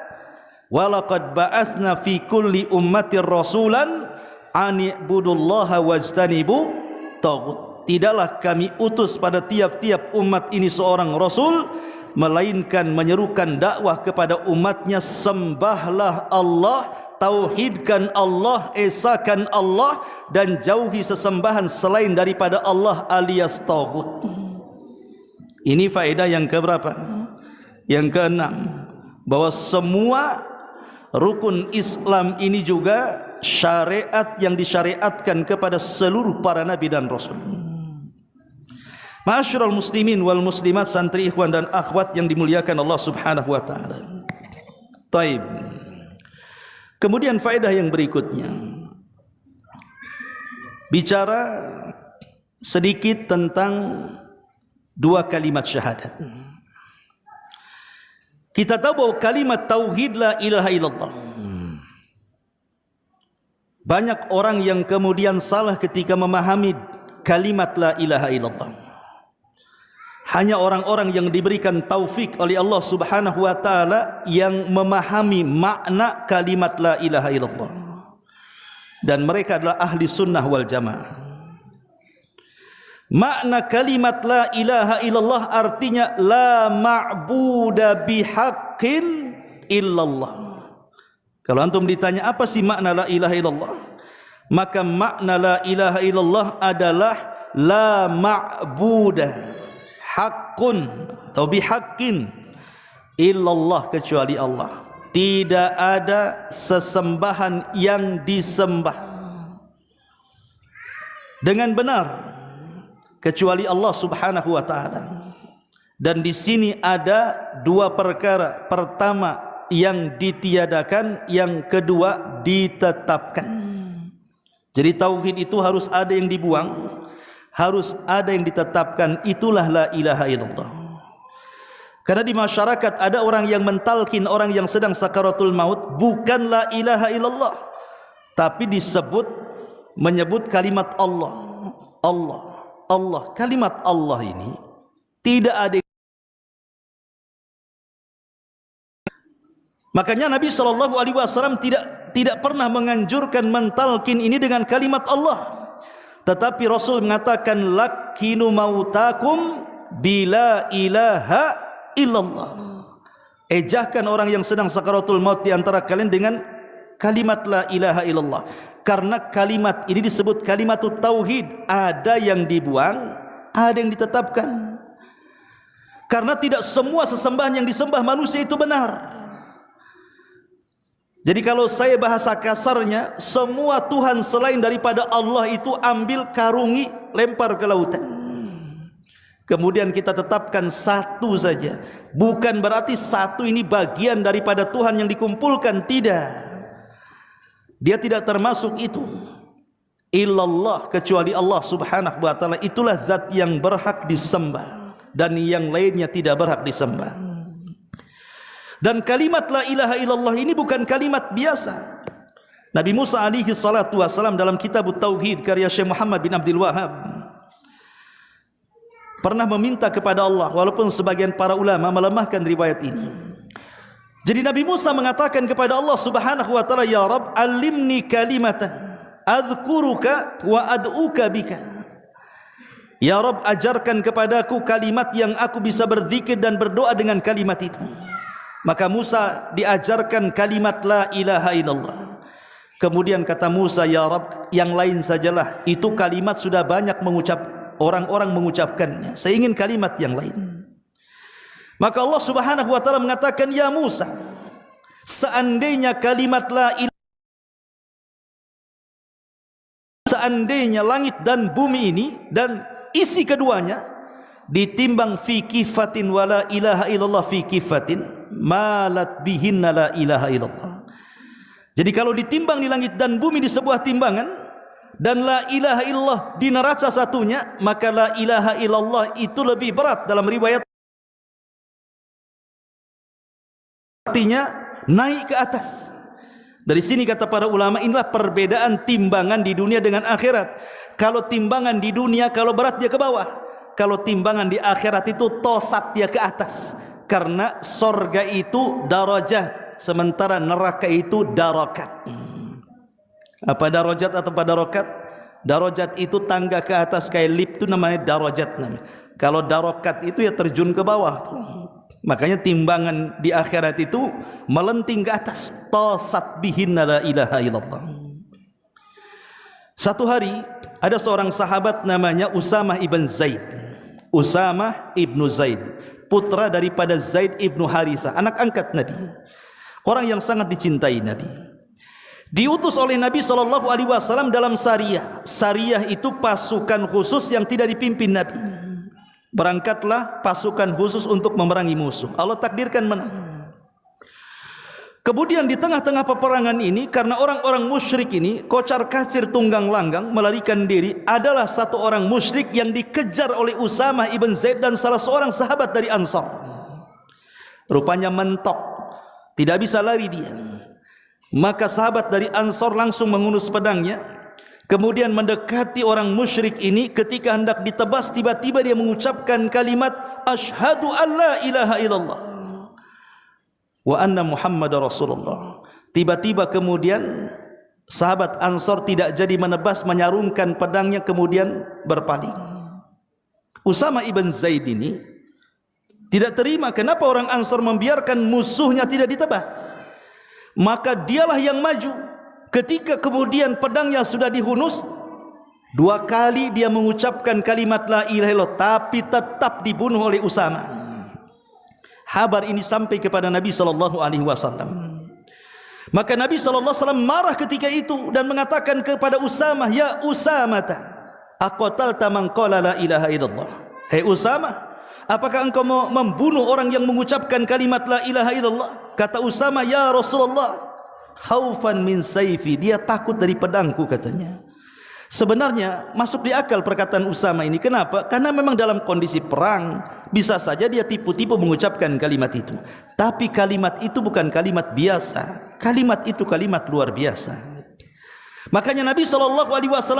Walaqad ba'atsna fi kulli ummatir rasulan an ibudullaha wajtanibu taghut. Tidaklah kami utus pada tiap-tiap umat ini seorang rasul, melainkan menyerukan dakwah kepada umatnya, sembahlah Allah, tauhidkan Allah, esakan Allah, dan jauhi sesembahan selain daripada Allah alias taghut. Ini faedah yang keberapa? Yang keenam, bahwa semua rukun Islam ini juga syariat yang disyariatkan kepada seluruh para nabi dan rasul. Ma'asyiral muslimin wal muslimat, santri, ikhwan dan akhwat yang dimuliakan Allah Subhanahu wa taala. Taib. Kemudian faedah yang berikutnya, bicara sedikit tentang 2 kalimat syahadat. Kita tahu bahwa kalimat tauhid la ilaha illallah, banyak orang yang kemudian salah ketika memahami kalimat la ilaha illallah. Hanya orang-orang yang diberikan taufik oleh Allah Subhanahu wa taala yang memahami makna kalimat la ilaha illallah, dan mereka adalah ahli sunnah wal jamaah. Makna kalimat la ilaha illallah artinya la ma'buda bihaqqin illallah. Kalau antum ditanya apa sih makna la ilaha illallah, maka makna la ilaha illallah adalah la ma'buda haqqun atau bihaqqin illallah, kecuali Allah. Tidak ada sesembahan yang disembah dengan benar kecuali Allah Subhanahu wa taala. Dan di sini ada 2 perkara. Pertama yang ditiadakan, yang kedua ditetapkan. Jadi tauhid itu harus ada yang dibuang, harus ada yang ditetapkan, itulah la ilaha illallah. Karena di masyarakat ada orang yang mentalkin orang yang sedang sakaratul maut bukan la ilaha illallah, tapi menyebut kalimat Allah. Allah, Allah, kalimat Allah ini tidak ada. Makanya Nabi SAW tidak pernah menganjurkan mentalkin ini dengan kalimat Allah, tetapi Rasul mengatakan lakinu mautakum bila ilaha illallah. Ejahkan orang yang sedang sakaratul maut di antara kalian dengan kalimat la ilaha illallah. Karena kalimat ini disebut kalimatut tauhid, ada yang dibuang, ada yang ditetapkan. Karena tidak semua sesembahan yang disembah manusia itu benar. Jadi kalau saya bahasa kasarnya, semua Tuhan selain daripada Allah itu ambil, karungi, lempar ke lautan. Kemudian kita tetapkan satu saja. Bukan berarti satu ini bagian daripada Tuhan yang dikumpulkan, tidak. Dia tidak termasuk itu. Illallah, kecuali Allah subhanahu wa ta'ala, itulah zat yang berhak disembah, dan yang lainnya tidak berhak disembah. Dan kalimat la ilaha illallah ini bukan kalimat biasa. Nabi Musa alaihi salatu wasalam dalam kitab Tauhid karya Syekh Muhammad bin Abdul Wahab pernah meminta kepada Allah, walaupun sebagian para ulama melemahkan riwayat ini. Jadi Nabi Musa mengatakan kepada Allah subhanahu wa ta'ala, ya Rabb, alimni kalimatan adhkuruka wa ad'uka bika. Ya Rabb, ajarkan kepadaku kalimat yang aku bisa berzikir dan berdoa dengan kalimat itu. Maka Musa diajarkan kalimat la ilaha illallah. Kemudian kata Musa, ya Rabb, yang lain sajalah, itu kalimat sudah banyak orang-orang mengucapkannya, saya ingin kalimat yang lain. Maka Allah subhanahu wa ta'ala mengatakan, ya Musa, seandainya kalimat la ilaha, seandainya langit dan bumi ini dan isi keduanya ditimbang fi kifatin wa la ilaha illallah fi kifatin, malat bihinna la ilaha illallah. Jadi kalau ditimbang di langit dan bumi di sebuah timbangan, dan la ilaha illallah di neraca satunya, maka la ilaha illallah itu lebih berat. Dalam riwayat artinya naik ke atas. Dari sini kata para ulama, inilah perbedaan timbangan di dunia dengan akhirat. Kalau timbangan di dunia, kalau berat dia ke bawah. Kalau timbangan di akhirat itu tosat dia ke atas. Karena sorga itu darajat, sementara neraka itu darakat. Apa darajat atau darakat? Darajat itu tangga ke atas, kayak lift itu namanya darajat namanya. Kalau darakat itu ya terjun ke bawah tuh. Makanya timbangan di akhirat itu melenting ke atas. Tosat bihinna la ilaha illallah. Satu hari ada seorang sahabat namanya Usamah ibn Zaid. Usamah ibnu Zaid, putra daripada Zaid ibnu Harithah, anak angkat Nabi, orang yang sangat dicintai Nabi. Diutus oleh Nabi SAW dalam Sariyah. Sariyah itu pasukan khusus yang tidak dipimpin Nabi. Berangkatlah pasukan khusus untuk memerangi musuh. Allah takdirkan menang. Kemudian di tengah-tengah peperangan ini, karena orang-orang musyrik ini kocar kacir tunggang langgang melarikan diri, adalah satu orang musyrik yang dikejar oleh Usamah ibn Zaid dan salah seorang sahabat dari Ansar. Rupanya mentok, tidak bisa lari dia. Maka sahabat dari Ansar langsung mengunus pedangnya, kemudian mendekati orang musyrik ini. Ketika hendak ditebas, tiba-tiba dia mengucapkan kalimat asyhadu an la ilaha illallah wa anna Muhammad Rasulullah. Tiba-tiba kemudian sahabat Ansar tidak jadi menebas, menyarungkan pedangnya kemudian berpaling. Usamah ibn Zaid ini tidak terima kenapa orang Ansar membiarkan musuhnya tidak ditebas. Maka dialah yang maju. Ketika kemudian pedangnya sudah dihunus, dua kali dia mengucapkan kalimat la ilaha illallah, tapi tetap dibunuh oleh Usamah. Kabar ini sampai kepada Nabi SAW. Maka Nabi SAW marah ketika itu dan mengatakan kepada Usamah, ya Usamah, aqatalta man qala la ilaha illallah. Hei Usamah, apakah engkau mau membunuh orang yang mengucapkan kalimat la ilaha illallah? Kata Usamah, ya Rasulullah, khaufan min sayfi, dia takut dari pedangku katanya. Sebenarnya masuk di akal perkataan Usama ini. Kenapa? Karena memang dalam kondisi perang bisa saja dia tipu-tipu mengucapkan kalimat itu. Tapi kalimat itu bukan kalimat biasa. Kalimat itu kalimat luar biasa. Makanya Nabi SAW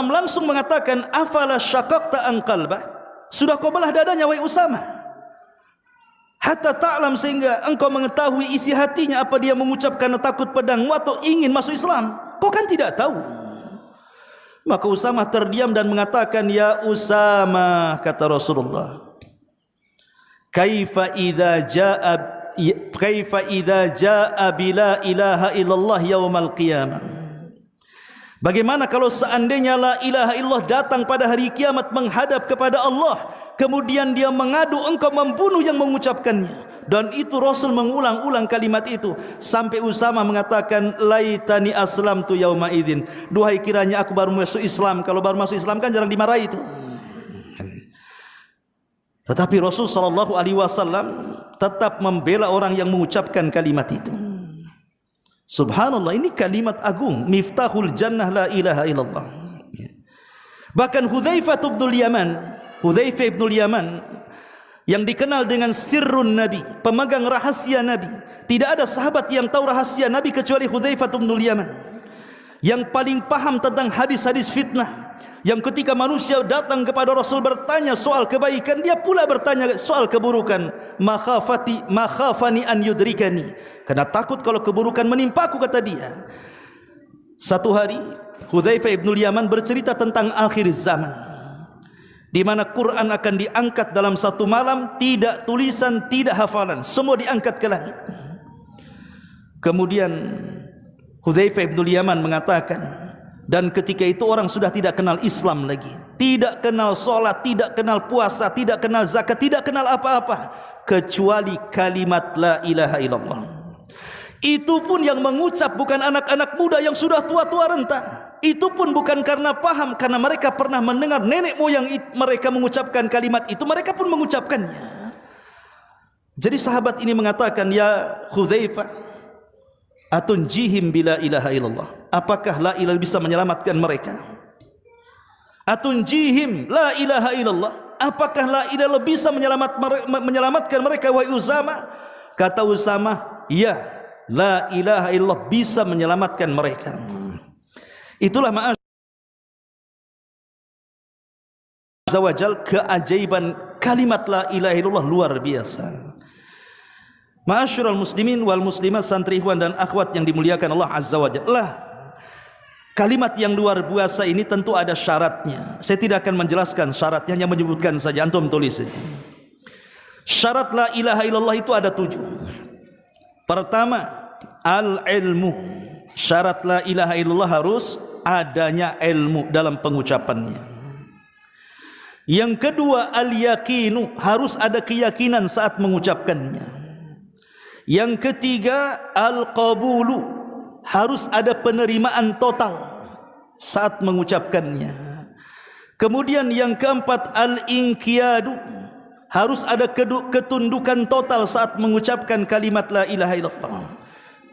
langsung mengatakan, afala syaqaqta an qalbah? Sudah kau belah dadanya wahai Usama, hatta ta'lam, sehingga engkau mengetahui isi hatinya, apa dia mengucapkan takut pedangmu atau ingin masuk Islam. Kau kan tidak tahu. Maka Usama terdiam dan mengatakan, ya Usama, kata Rasulullah, kaifa idza jaa bila ilaha illallah yaumal qiyamah. Bagaimana kalau seandainya la ilaha illallah datang pada hari kiamat menghadap kepada Allah, kemudian dia mengadu engkau membunuh yang mengucapkannya. Dan itu Rasul mengulang-ulang kalimat itu sampai Usama mengatakan, laitani aslamtu yauma idzin, duhai kiranya aku baru masuk Islam. Kalau baru masuk Islam kan jarang dimarahi itu. Tetapi Rasul SAW tetap membela orang yang mengucapkan kalimat itu. Subhanallah, ini kalimat agung, miftahul jannah la ilaha illallah. Bahkan Hudzaifah ibnul Yaman yang dikenal dengan sirrun Nabi, pemegang rahasia Nabi. Tidak ada sahabat yang tahu rahasia Nabi kecuali Hudzaifah ibnul Yaman, yang paling paham tentang hadis-hadis fitnah, yang ketika manusia datang kepada Rasul bertanya soal kebaikan, dia pula bertanya soal keburukan. Makhafani an yudrikani, karena takut kalau keburukan menimpaku, kata dia. Satu hari Hudzaifah ibnul Yaman bercerita tentang akhir zaman, di mana Quran akan diangkat dalam satu malam, tidak tulisan, tidak hafalan, semua diangkat ke langit. Kemudian Hudzaifah ibnul Yaman mengatakan, dan ketika itu orang sudah tidak kenal Islam lagi, tidak kenal sholat, tidak kenal puasa, tidak kenal zakat, tidak kenal apa-apa kecuali kalimat la ilaha illallah. Itu pun yang mengucap bukan anak-anak muda yang sudah tua-tua renta. Itu pun bukan karena paham, karena mereka pernah mendengar nenek moyang mereka mengucapkan kalimat itu, mereka pun mengucapkannya. Jadi sahabat ini mengatakan, ya Hudzaifah, atunjihim bila ilaha illallah, apakah la ilaha bisa menyelamatkan mereka? Atunjihim la ilaha illallah, apakah la ilaha bisa menyelamatkan mereka wahai Usama? Kata Usama, ya, la ilaha illallah bisa menyelamatkan mereka. Itulah ma'asyarul keajaiban kalimat la ilaha illallah luar biasa. Ma'asyiral muslimin wal muslimat, santriwan dan akhwat yang dimuliakan Allah Azza wa Jalla, kalimat yang luar biasa ini tentu ada syaratnya. Saya tidak akan menjelaskan syaratnya, hanya menyebutkan saja, antum tulis saja. Syarat la ilaha illallah itu ada 7. Pertama, al-ilmu. Syarat la ilaha illallah harus adanya ilmu dalam pengucapannya. Yang kedua, al-yaqinu, harus ada keyakinan saat mengucapkannya. Yang ketiga, al-qabulu, harus ada penerimaan total saat mengucapkannya. Kemudian yang keempat, al-inqiyadu, harus ada ketundukan total saat mengucapkan kalimat la ilaha illallah.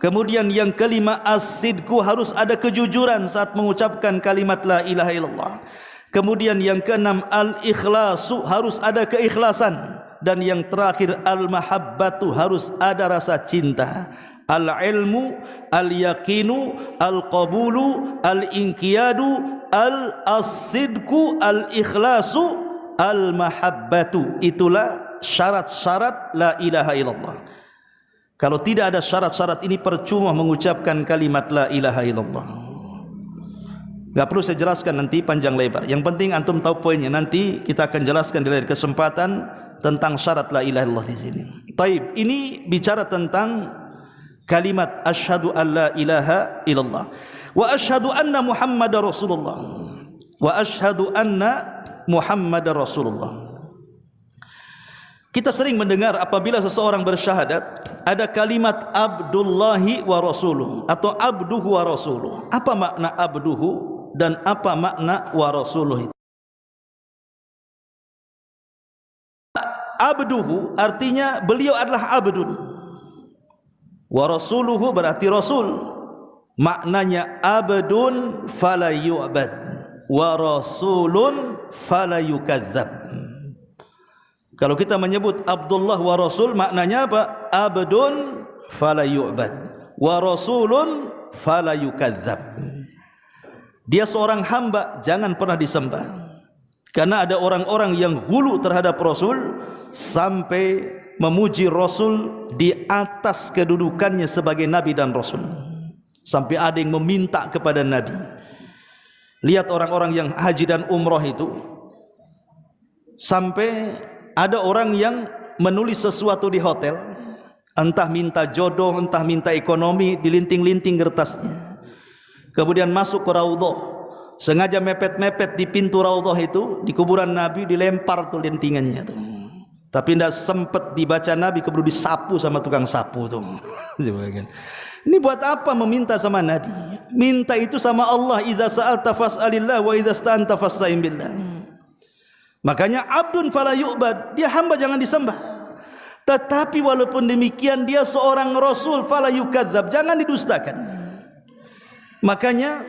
Kemudian yang kelima, as-sidqu, harus ada kejujuran saat mengucapkan kalimat la ilaha illallah. Kemudian yang keenam, al-ikhlasu, harus ada keikhlasan. Dan yang terakhir, al-mahabbatu, harus ada rasa cinta. Al-ilmu, al-yaqinu, al-qabulu, al-inqiyadu, al-sidqu, al-ikhlasu, al-mahabbatu. Itulah syarat-syarat la ilaha illallah. Kalau tidak ada syarat-syarat ini, percuma mengucapkan kalimat la ilaha illallah. Gak perlu saya jelaskan nanti panjang lebar. Yang penting antum tahu poinnya. Nanti kita akan jelaskan di lain kesempatan tentang syarat la ilaha illallah di sini. Taib, ini bicara tentang kalimat asyhadu an la ilaha illallah wa asyhadu anna Muhammadar Rasulullah. Wa asyhadu anna Muhammadar Rasulullah. Kita sering mendengar apabila seseorang bersyahadat ada kalimat Abdullahi wa Rasuluh atau abduhu wa rasuluh. Apa makna abduhu dan apa makna wa rasuluh? Abduhu artinya beliau adalah abdun, wa rasuluhu berarti rasul. Maknanya abdun fala yu'bad wa rasulun fala yukadzab. Kalau kita menyebut Abdullah wa Rasul, maknanya apa? Abdun fala yu'bad wa rasulun fala yukadzab. Dia seorang hamba, jangan pernah disembah. Karena ada orang-orang yang hulu terhadap Rasul sampai memuji Rasul di atas kedudukannya sebagai Nabi dan Rasul. Sampai ada yang meminta kepada Nabi. Lihat orang-orang yang haji dan umrah itu, sampai ada orang yang menulis sesuatu di hotel, entah minta jodoh, entah minta ekonomi, dilinting-linting kertasnya. Kemudian masuk ke Raudhah, sengaja mepet-mepet di pintu Raudhah itu, di kuburan Nabi, dilempar tuh lintingannya tuh. Tapi tidak sempat dibaca Nabi, keburu disapu sama tukang sapu tuh. Ini buat apa meminta sama Nabi? Minta itu sama Allah. Idza sa'alta fas'alillah wa idza sta'anta fasta'in billah. Makanya abdun fala yu'bad, dia hamba jangan disembah. Tetapi walaupun demikian dia seorang rasul, fala yukadzab, jangan didustakan. Makanya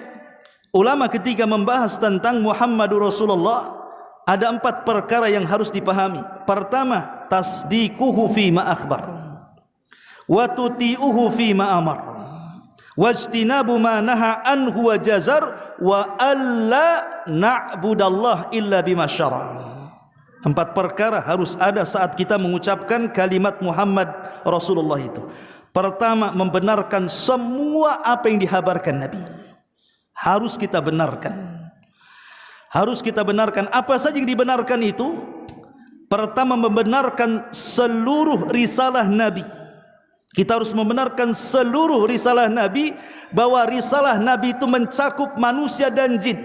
ulama ketika membahas tentang Muhammadur Rasulullah, ada 4 perkara yang harus dipahami. Pertama, tasdiquhu fi ma akhbar, wa tuti'uhu fi ma amar, wajtinabu ma naha anhu wa jazar, wa alla na'budallah illa bima syara'. 4 perkara harus ada saat kita mengucapkan kalimat Muhammad Rasulullah itu. Pertama, membenarkan semua apa yang dihabarkan Nabi. Harus kita benarkan. Harus kita benarkan. Apa saja yang dibenarkan itu? Pertama, membenarkan seluruh risalah Nabi. Kita harus membenarkan seluruh risalah Nabi, bahwa risalah Nabi itu mencakup manusia dan jin.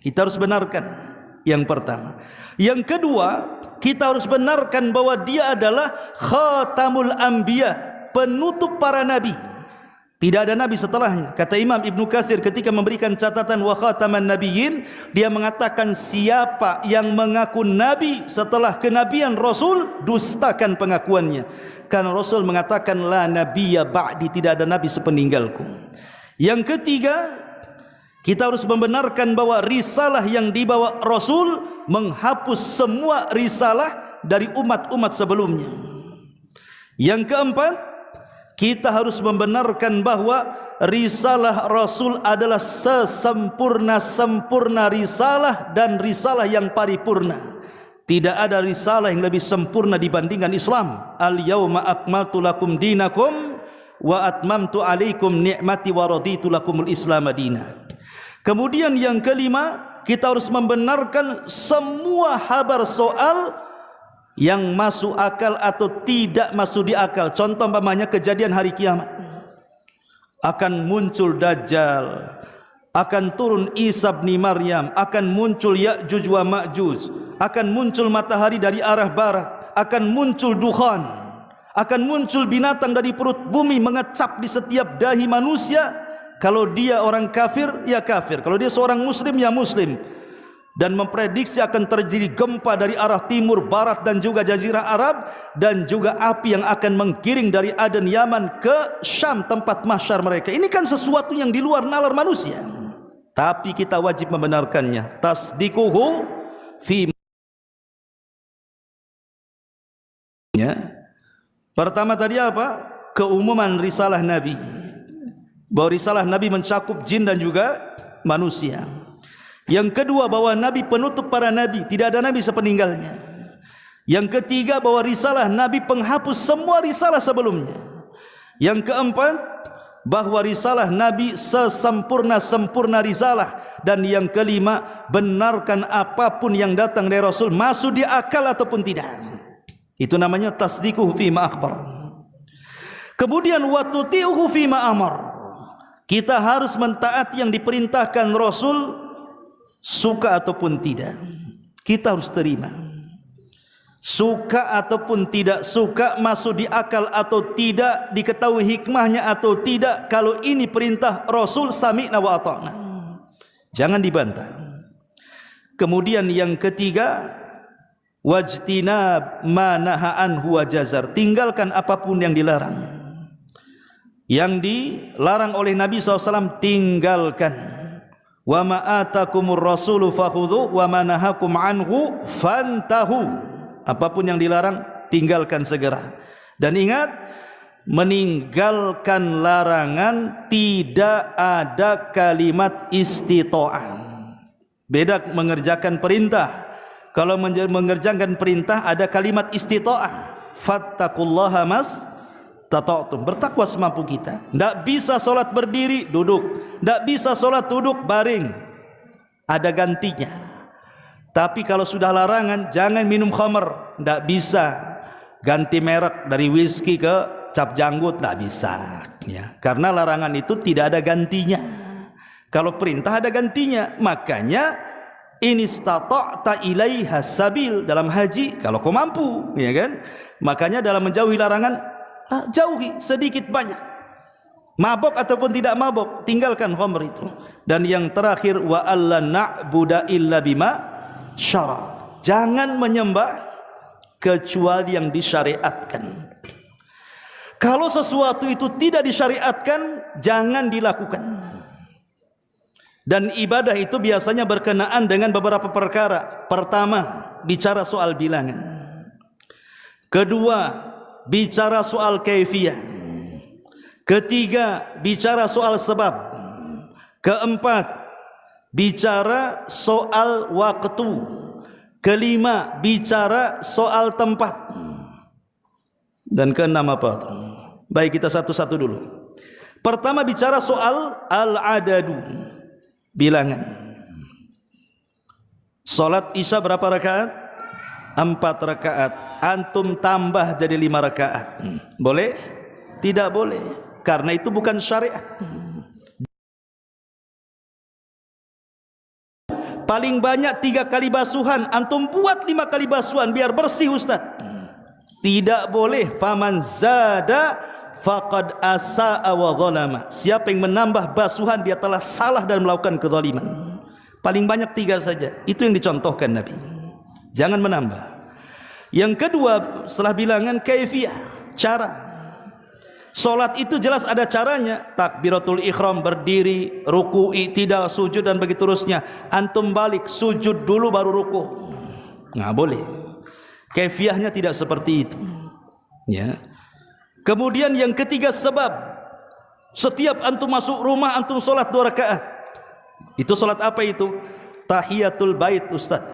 Kita harus benarkan yang pertama. Yang kedua, kita harus benarkan bahwa dia adalah khatamul anbiya, penutup para nabi. Tidak ada nabi setelahnya. Kata Imam Ibnu Katsir ketika memberikan catatan wa khataman nabiyyin, dia mengatakan siapa yang mengaku nabi setelah kenabian Rasul, dustakan pengakuannya. Karena Rasul mengatakan la nabiyya ba'di, tidak ada nabi sepeninggalku. Yang ketiga, kita harus membenarkan bahwa risalah yang dibawa Rasul menghapus semua risalah dari umat-umat sebelumnya. Yang keempat, kita harus membenarkan bahwa risalah Rasul adalah sesempurna-sempurna risalah dan risalah yang paripurna. Tidak ada risalah yang lebih sempurna dibandingkan Islam. Al-yauma akmaltu lakum dinakum wa atmamtu alaikum ni'mati wa raditu lakumul Islam madina. Kemudian yang kelima, kita harus membenarkan semua khabar soal yang masuk akal atau tidak masuk di akal. Contoh umpamanya kejadian hari kiamat. Akan muncul Dajjal, akan turun Isa bin Maryam, akan muncul Ya'juj wa Ma'juj, akan muncul matahari dari arah barat, akan muncul dukhan, akan muncul binatang dari perut bumi mengecap di setiap dahi manusia. Kalau dia orang kafir, ya kafir. Kalau dia seorang muslim, ya muslim. Dan memprediksi akan terjadi gempa dari arah timur, barat dan juga jazirah Arab, dan juga api yang akan menggiring dari Aden Yaman ke Syam, tempat mahsyar mereka. Ini kan sesuatu yang di luar nalar manusia. Tapi kita wajib membenarkannya. Tasdiquhu fi. Pertama tadi apa? Keumuman risalah Nabi. Bahwa risalah Nabi mencakup jin dan juga manusia. Yang kedua, bahwa Nabi penutup para Nabi, tidak ada Nabi sepeninggalnya. Yang ketiga, bahwa risalah Nabi penghapus semua risalah sebelumnya. Yang keempat, bahwa risalah Nabi sesempurna-sempurna risalah. Dan yang kelima, benarkan apapun yang datang dari Rasul, masuk di akal ataupun tidak. Itu namanya tasdiquhu fi ma akhbar. Kemudian wa tuti'uhu fi ma amar. Kita harus mentaati yang diperintahkan Rasul, suka ataupun tidak. Kita harus terima. Suka ataupun tidak suka, masuk di akal atau tidak, diketahui hikmahnya atau tidak, kalau ini perintah Rasul, sami'na wa ata'na. Jangan dibantah. Kemudian yang ketiga, wajtinab ma naha anhu wa jazar. Tinggalkan apapun yang dilarang. Yang dilarang oleh Nabi SAW tinggalkan. wa ma atakumur rasulu fakhudhu wa ma nahakum anhu fantahu. Apapun yang dilarang tinggalkan segera. Dan ingat, meninggalkan larangan tidak ada kalimat istita'ah. Beda mengerjakan perintah. Kalau mengerjakan perintah ada kalimat istita'ah. Fattaqullaha mas tata'tum. Bertakwa semampu kita. Tidak bisa solat berdiri, duduk. Tidak bisa solat duduk, baring. Ada gantinya. Tapi kalau sudah larangan, jangan minum khamr. Tidak bisa. Ganti merek dari whisky ke cap janggut, tidak bisa. Ya. Karena larangan itu tidak ada gantinya. Kalau perintah ada gantinya. Makanya in istata'ta ilaiha sabil dalam haji, kalau kau mampu, ya kan? Makanya dalam menjauhi larangan, jauhi sedikit banyak. Mabok ataupun tidak mabok, tinggalkan khamr itu. Dan yang terakhir, wa alla na'budu illa bima syara. Jangan menyembah kecuali yang disyariatkan. Kalau sesuatu itu tidak disyariatkan, jangan dilakukan. Dan ibadah itu biasanya berkenaan dengan beberapa perkara. Pertama, bicara soal bilangan. Kedua, bicara soal kaifiyah. Ketiga, bicara soal sebab. Keempat, bicara soal waktu. Kelima, bicara soal tempat. Dan keenam apa? Baik, kita satu-satu dulu. Pertama, bicara soal al-adadu, bilangan. Salat Isya berapa rakaat? 4 rakaat. Antum tambah jadi 5 rakaat. Boleh? Tidak boleh. Karena itu bukan syariat. Paling banyak 3 kali basuhan, antum buat 5 kali basuhan biar bersih Ustaz. Tidak boleh. Faman zada faqad asa'a wa zalama. Siapa yang menambah basuhan, dia telah salah dan melakukan kezaliman. Paling banyak 3 saja. Itu yang dicontohkan Nabi. Jangan menambah. Yang kedua, setelah bilangan, kaifiyah, cara. Salat itu jelas ada caranya. Takbiratul ihram, berdiri, ruku, i'tidal, sujud dan begitu terusnya. Antum balik, sujud dulu baru ruku. Nggak boleh. Kaifiyahnya tidak seperti itu. Ya. Kemudian yang ketiga, sebab. Setiap antum masuk rumah, antum salat 2 rakaat. Itu salat apa itu? Tahiyatul bait, Ustaz.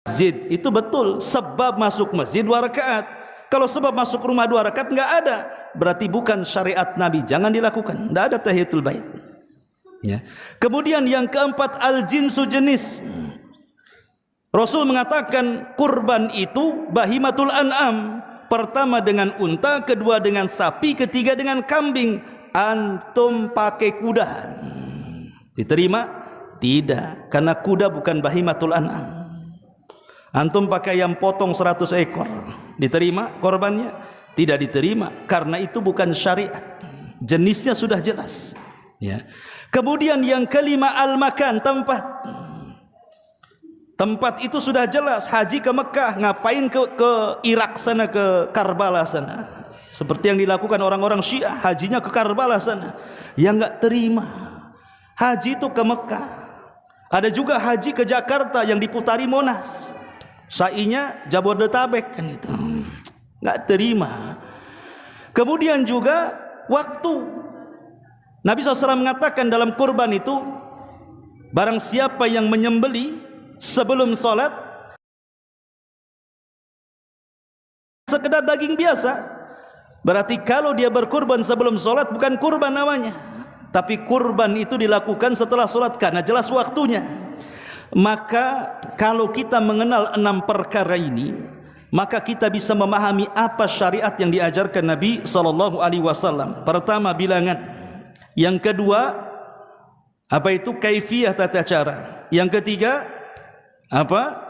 Masjid itu betul. Sebab masuk masjid 2 rakaat. Kalau sebab masuk rumah 2 rakaat enggak ada, berarti bukan syariat Nabi, jangan dilakukan. Enggak ada tahiyatul bait. Ya. Kemudian yang keempat, al-jinsu, jenis. Rasul mengatakan kurban itu bahimatul an'am. Pertama dengan unta, kedua dengan sapi, ketiga dengan kambing. Antum pakai kuda. Diterima? Tidak, karena kuda bukan bahimatul an'am. Antum pakai yang potong 100 ekor, diterima korbannya? Tidak diterima, karena itu bukan syariat. Jenisnya sudah jelas. Ya. Kemudian yang kelima, al-makan, tempat. Tempat itu sudah jelas. Haji ke Mekah, ngapain ke Irak sana, ke Karbala sana? Seperti yang dilakukan orang-orang Syiah, hajinya ke Karbala sana. Yang enggak terima. Haji itu ke Mekah. Ada juga haji ke Jakarta yang diputari Monas. Sa'inya Jabodetabek kan itu. Enggak terima. Kemudian juga waktu. Nabi SAW mengatakan dalam kurban itu, barang siapa yang menyembeli sebelum sholat sekedar daging biasa, berarti kalau dia berkurban sebelum sholat bukan kurban namanya. Tapi kurban itu dilakukan setelah sholat karena jelas waktunya. Maka kalau kita mengenal 6 perkara ini, maka kita bisa memahami apa syariat yang diajarkan Nabi SAW. Pertama, bilangan. Yang kedua, apa itu? Kaifiyah, tata cara. Yang ketiga, apa?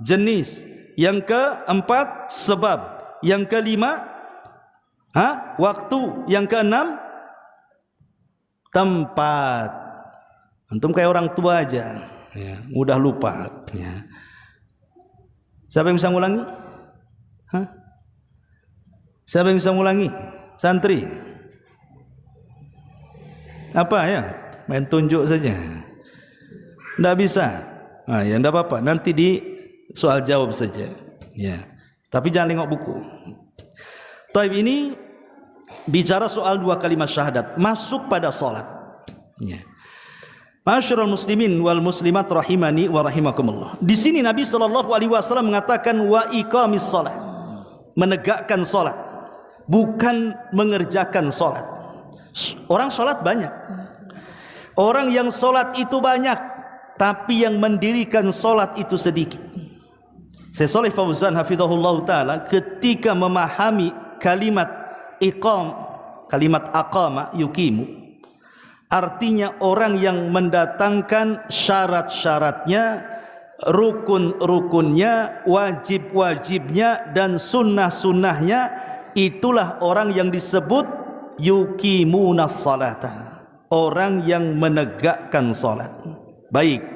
Jenis. Yang keempat, sebab. Yang kelima, waktu. Yang keenam, tempat. Antum kayak orang tua aja, ya, mudah lupa. Ya. Siapa yang bisa ngulangi? Siapa yang bisa ngulangi? Santri. Apa ya? Main tunjuk saja. Tidak bisa. Ya tidak apa-apa. Nanti di soal jawab saja. Ya. Tapi jangan tengok buku. Taib ini bicara soal 2 kalimat syahadat masuk pada salat. Ya. Ma'asyiral muslimin wal muslimat rahimani wa rahimakumullah. Di sini Nabi sallallahu alaihi wasallam mengatakan wa iqamis shalah. Menegakkan salat, bukan mengerjakan salat. Orang salat banyak. Orang yang salat itu banyak, tapi yang mendirikan salat itu sedikit. Syekh Shalih Fauzan hafizahullah taala ketika memahami kalimat iqam, kalimat aqama yuqimu, artinya orang yang mendatangkan syarat-syaratnya, rukun-rukunnya, wajib-wajibnya dan sunnah-sunnahnya, itulah orang yang disebut yuqimunas salata, orang yang menegakkan salat. Baik,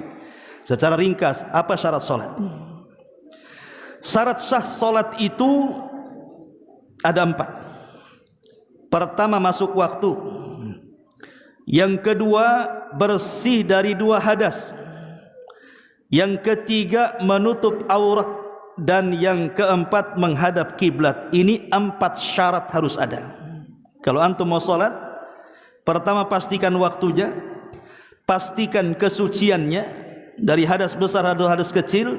secara ringkas apa syarat salat? Syarat sah salat itu ada 4. Pertama, masuk waktu. Yang kedua, bersih dari 2 hadas. Yang ketiga, menutup aurat. Dan yang keempat, menghadap kiblat. Ini 4 syarat harus ada. Kalau antum mau salat, pertama pastikan waktunya, pastikan kesuciannya dari hadas besar atau hadas kecil.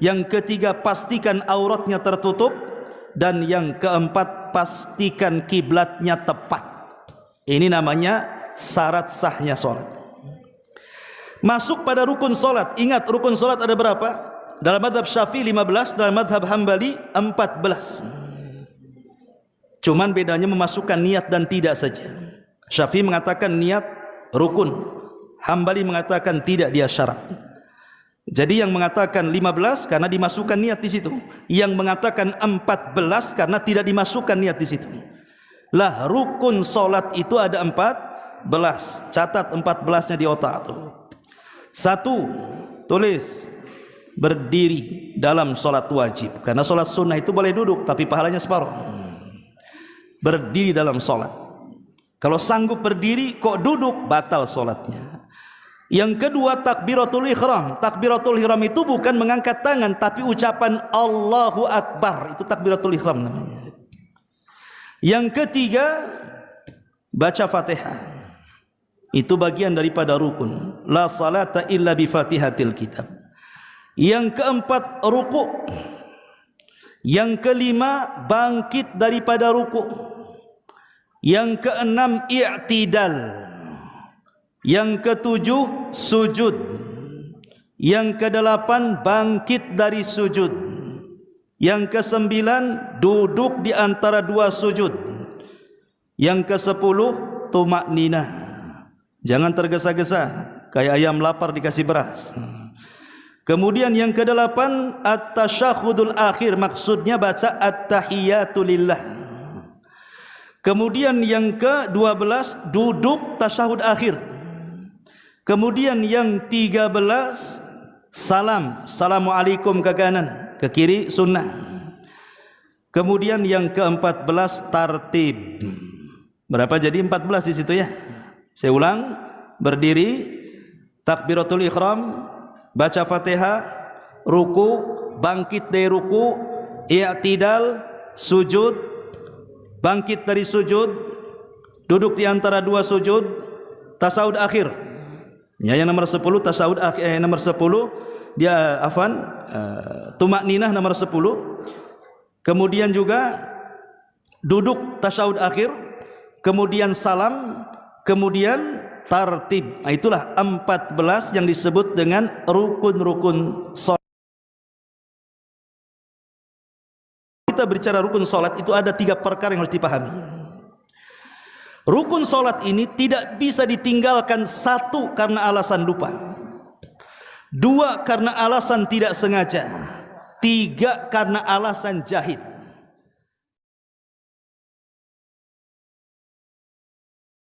Yang ketiga, pastikan auratnya tertutup. Dan yang keempat, pastikan kiblatnya tepat. Ini namanya syarat sahnya salat. Masuk pada rukun salat. Ingat, rukun salat ada berapa? Dalam mazhab Syafi'i 15, dalam mazhab Hambali 14. Cuman bedanya memasukkan niat dan tidak saja. Syafi'i mengatakan niat rukun, Hambali mengatakan tidak, dia syarat. Jadi yang mengatakan 15 karena dimasukkan niat di situ, yang mengatakan 14 karena tidak dimasukkan niat di situ. Lah, rukun salat itu ada 14. Catat 14-nya di otak tuh. 1, tulis berdiri dalam salat wajib. Karena salat sunnah itu boleh duduk tapi pahalanya separuh. Berdiri dalam salat. Kalau sanggup berdiri kok duduk, batal salatnya. Yang kedua, takbiratul ihram. Takbiratul ihram itu bukan mengangkat tangan tapi ucapan Allahu Akbar. Itu takbiratul ihram namanya. Yang ketiga, baca Fatihah. Itu bagian daripada rukun. La salata illa bi Fatihatil kitab. Yang keempat, ruku'. Yang kelima, bangkit daripada ruku'. Yang keenam, i'tidal. Yang ketujuh, sujud. Yang kedelapan, bangkit dari sujud. Yang kesembilan, duduk di antara 2 sujud. Yang ke-10, tumakninah. Jangan tergesa-gesa kayak ayam lapar dikasih beras. Kemudian yang ke-8, at-tasyahudul akhir, maksudnya baca at-tahiyatu lillah. Kemudian yang ke-12, duduk tasyahud akhir. Kemudian yang 13, salam, assalamualaikum ke kanan, ke kiri sunnah. Kemudian yang ke-14, tartib. Berapa jadi 14 di situ ya? Saya ulang, berdiri, takbiratul ihram, baca Fatihah, ruku, bangkit dari ruku, i'tidal, sujud, bangkit dari sujud, duduk di antara 2 sujud, tasawuf akhir. Ya, yang nomor 10 tasawuf akhir, nomor 10 dia tumakninah nomor 10. Kemudian juga duduk tasawuf akhir, kemudian salam, kemudian tartib. Nah, itulah 14 yang disebut dengan rukun-rukun salat. Kita berbicara rukun salat itu ada 3 perkara yang harus dipahami. Rukun salat ini tidak bisa ditinggalkan. 1, karena alasan lupa. 2, karena alasan tidak sengaja. 3, karena alasan jahil.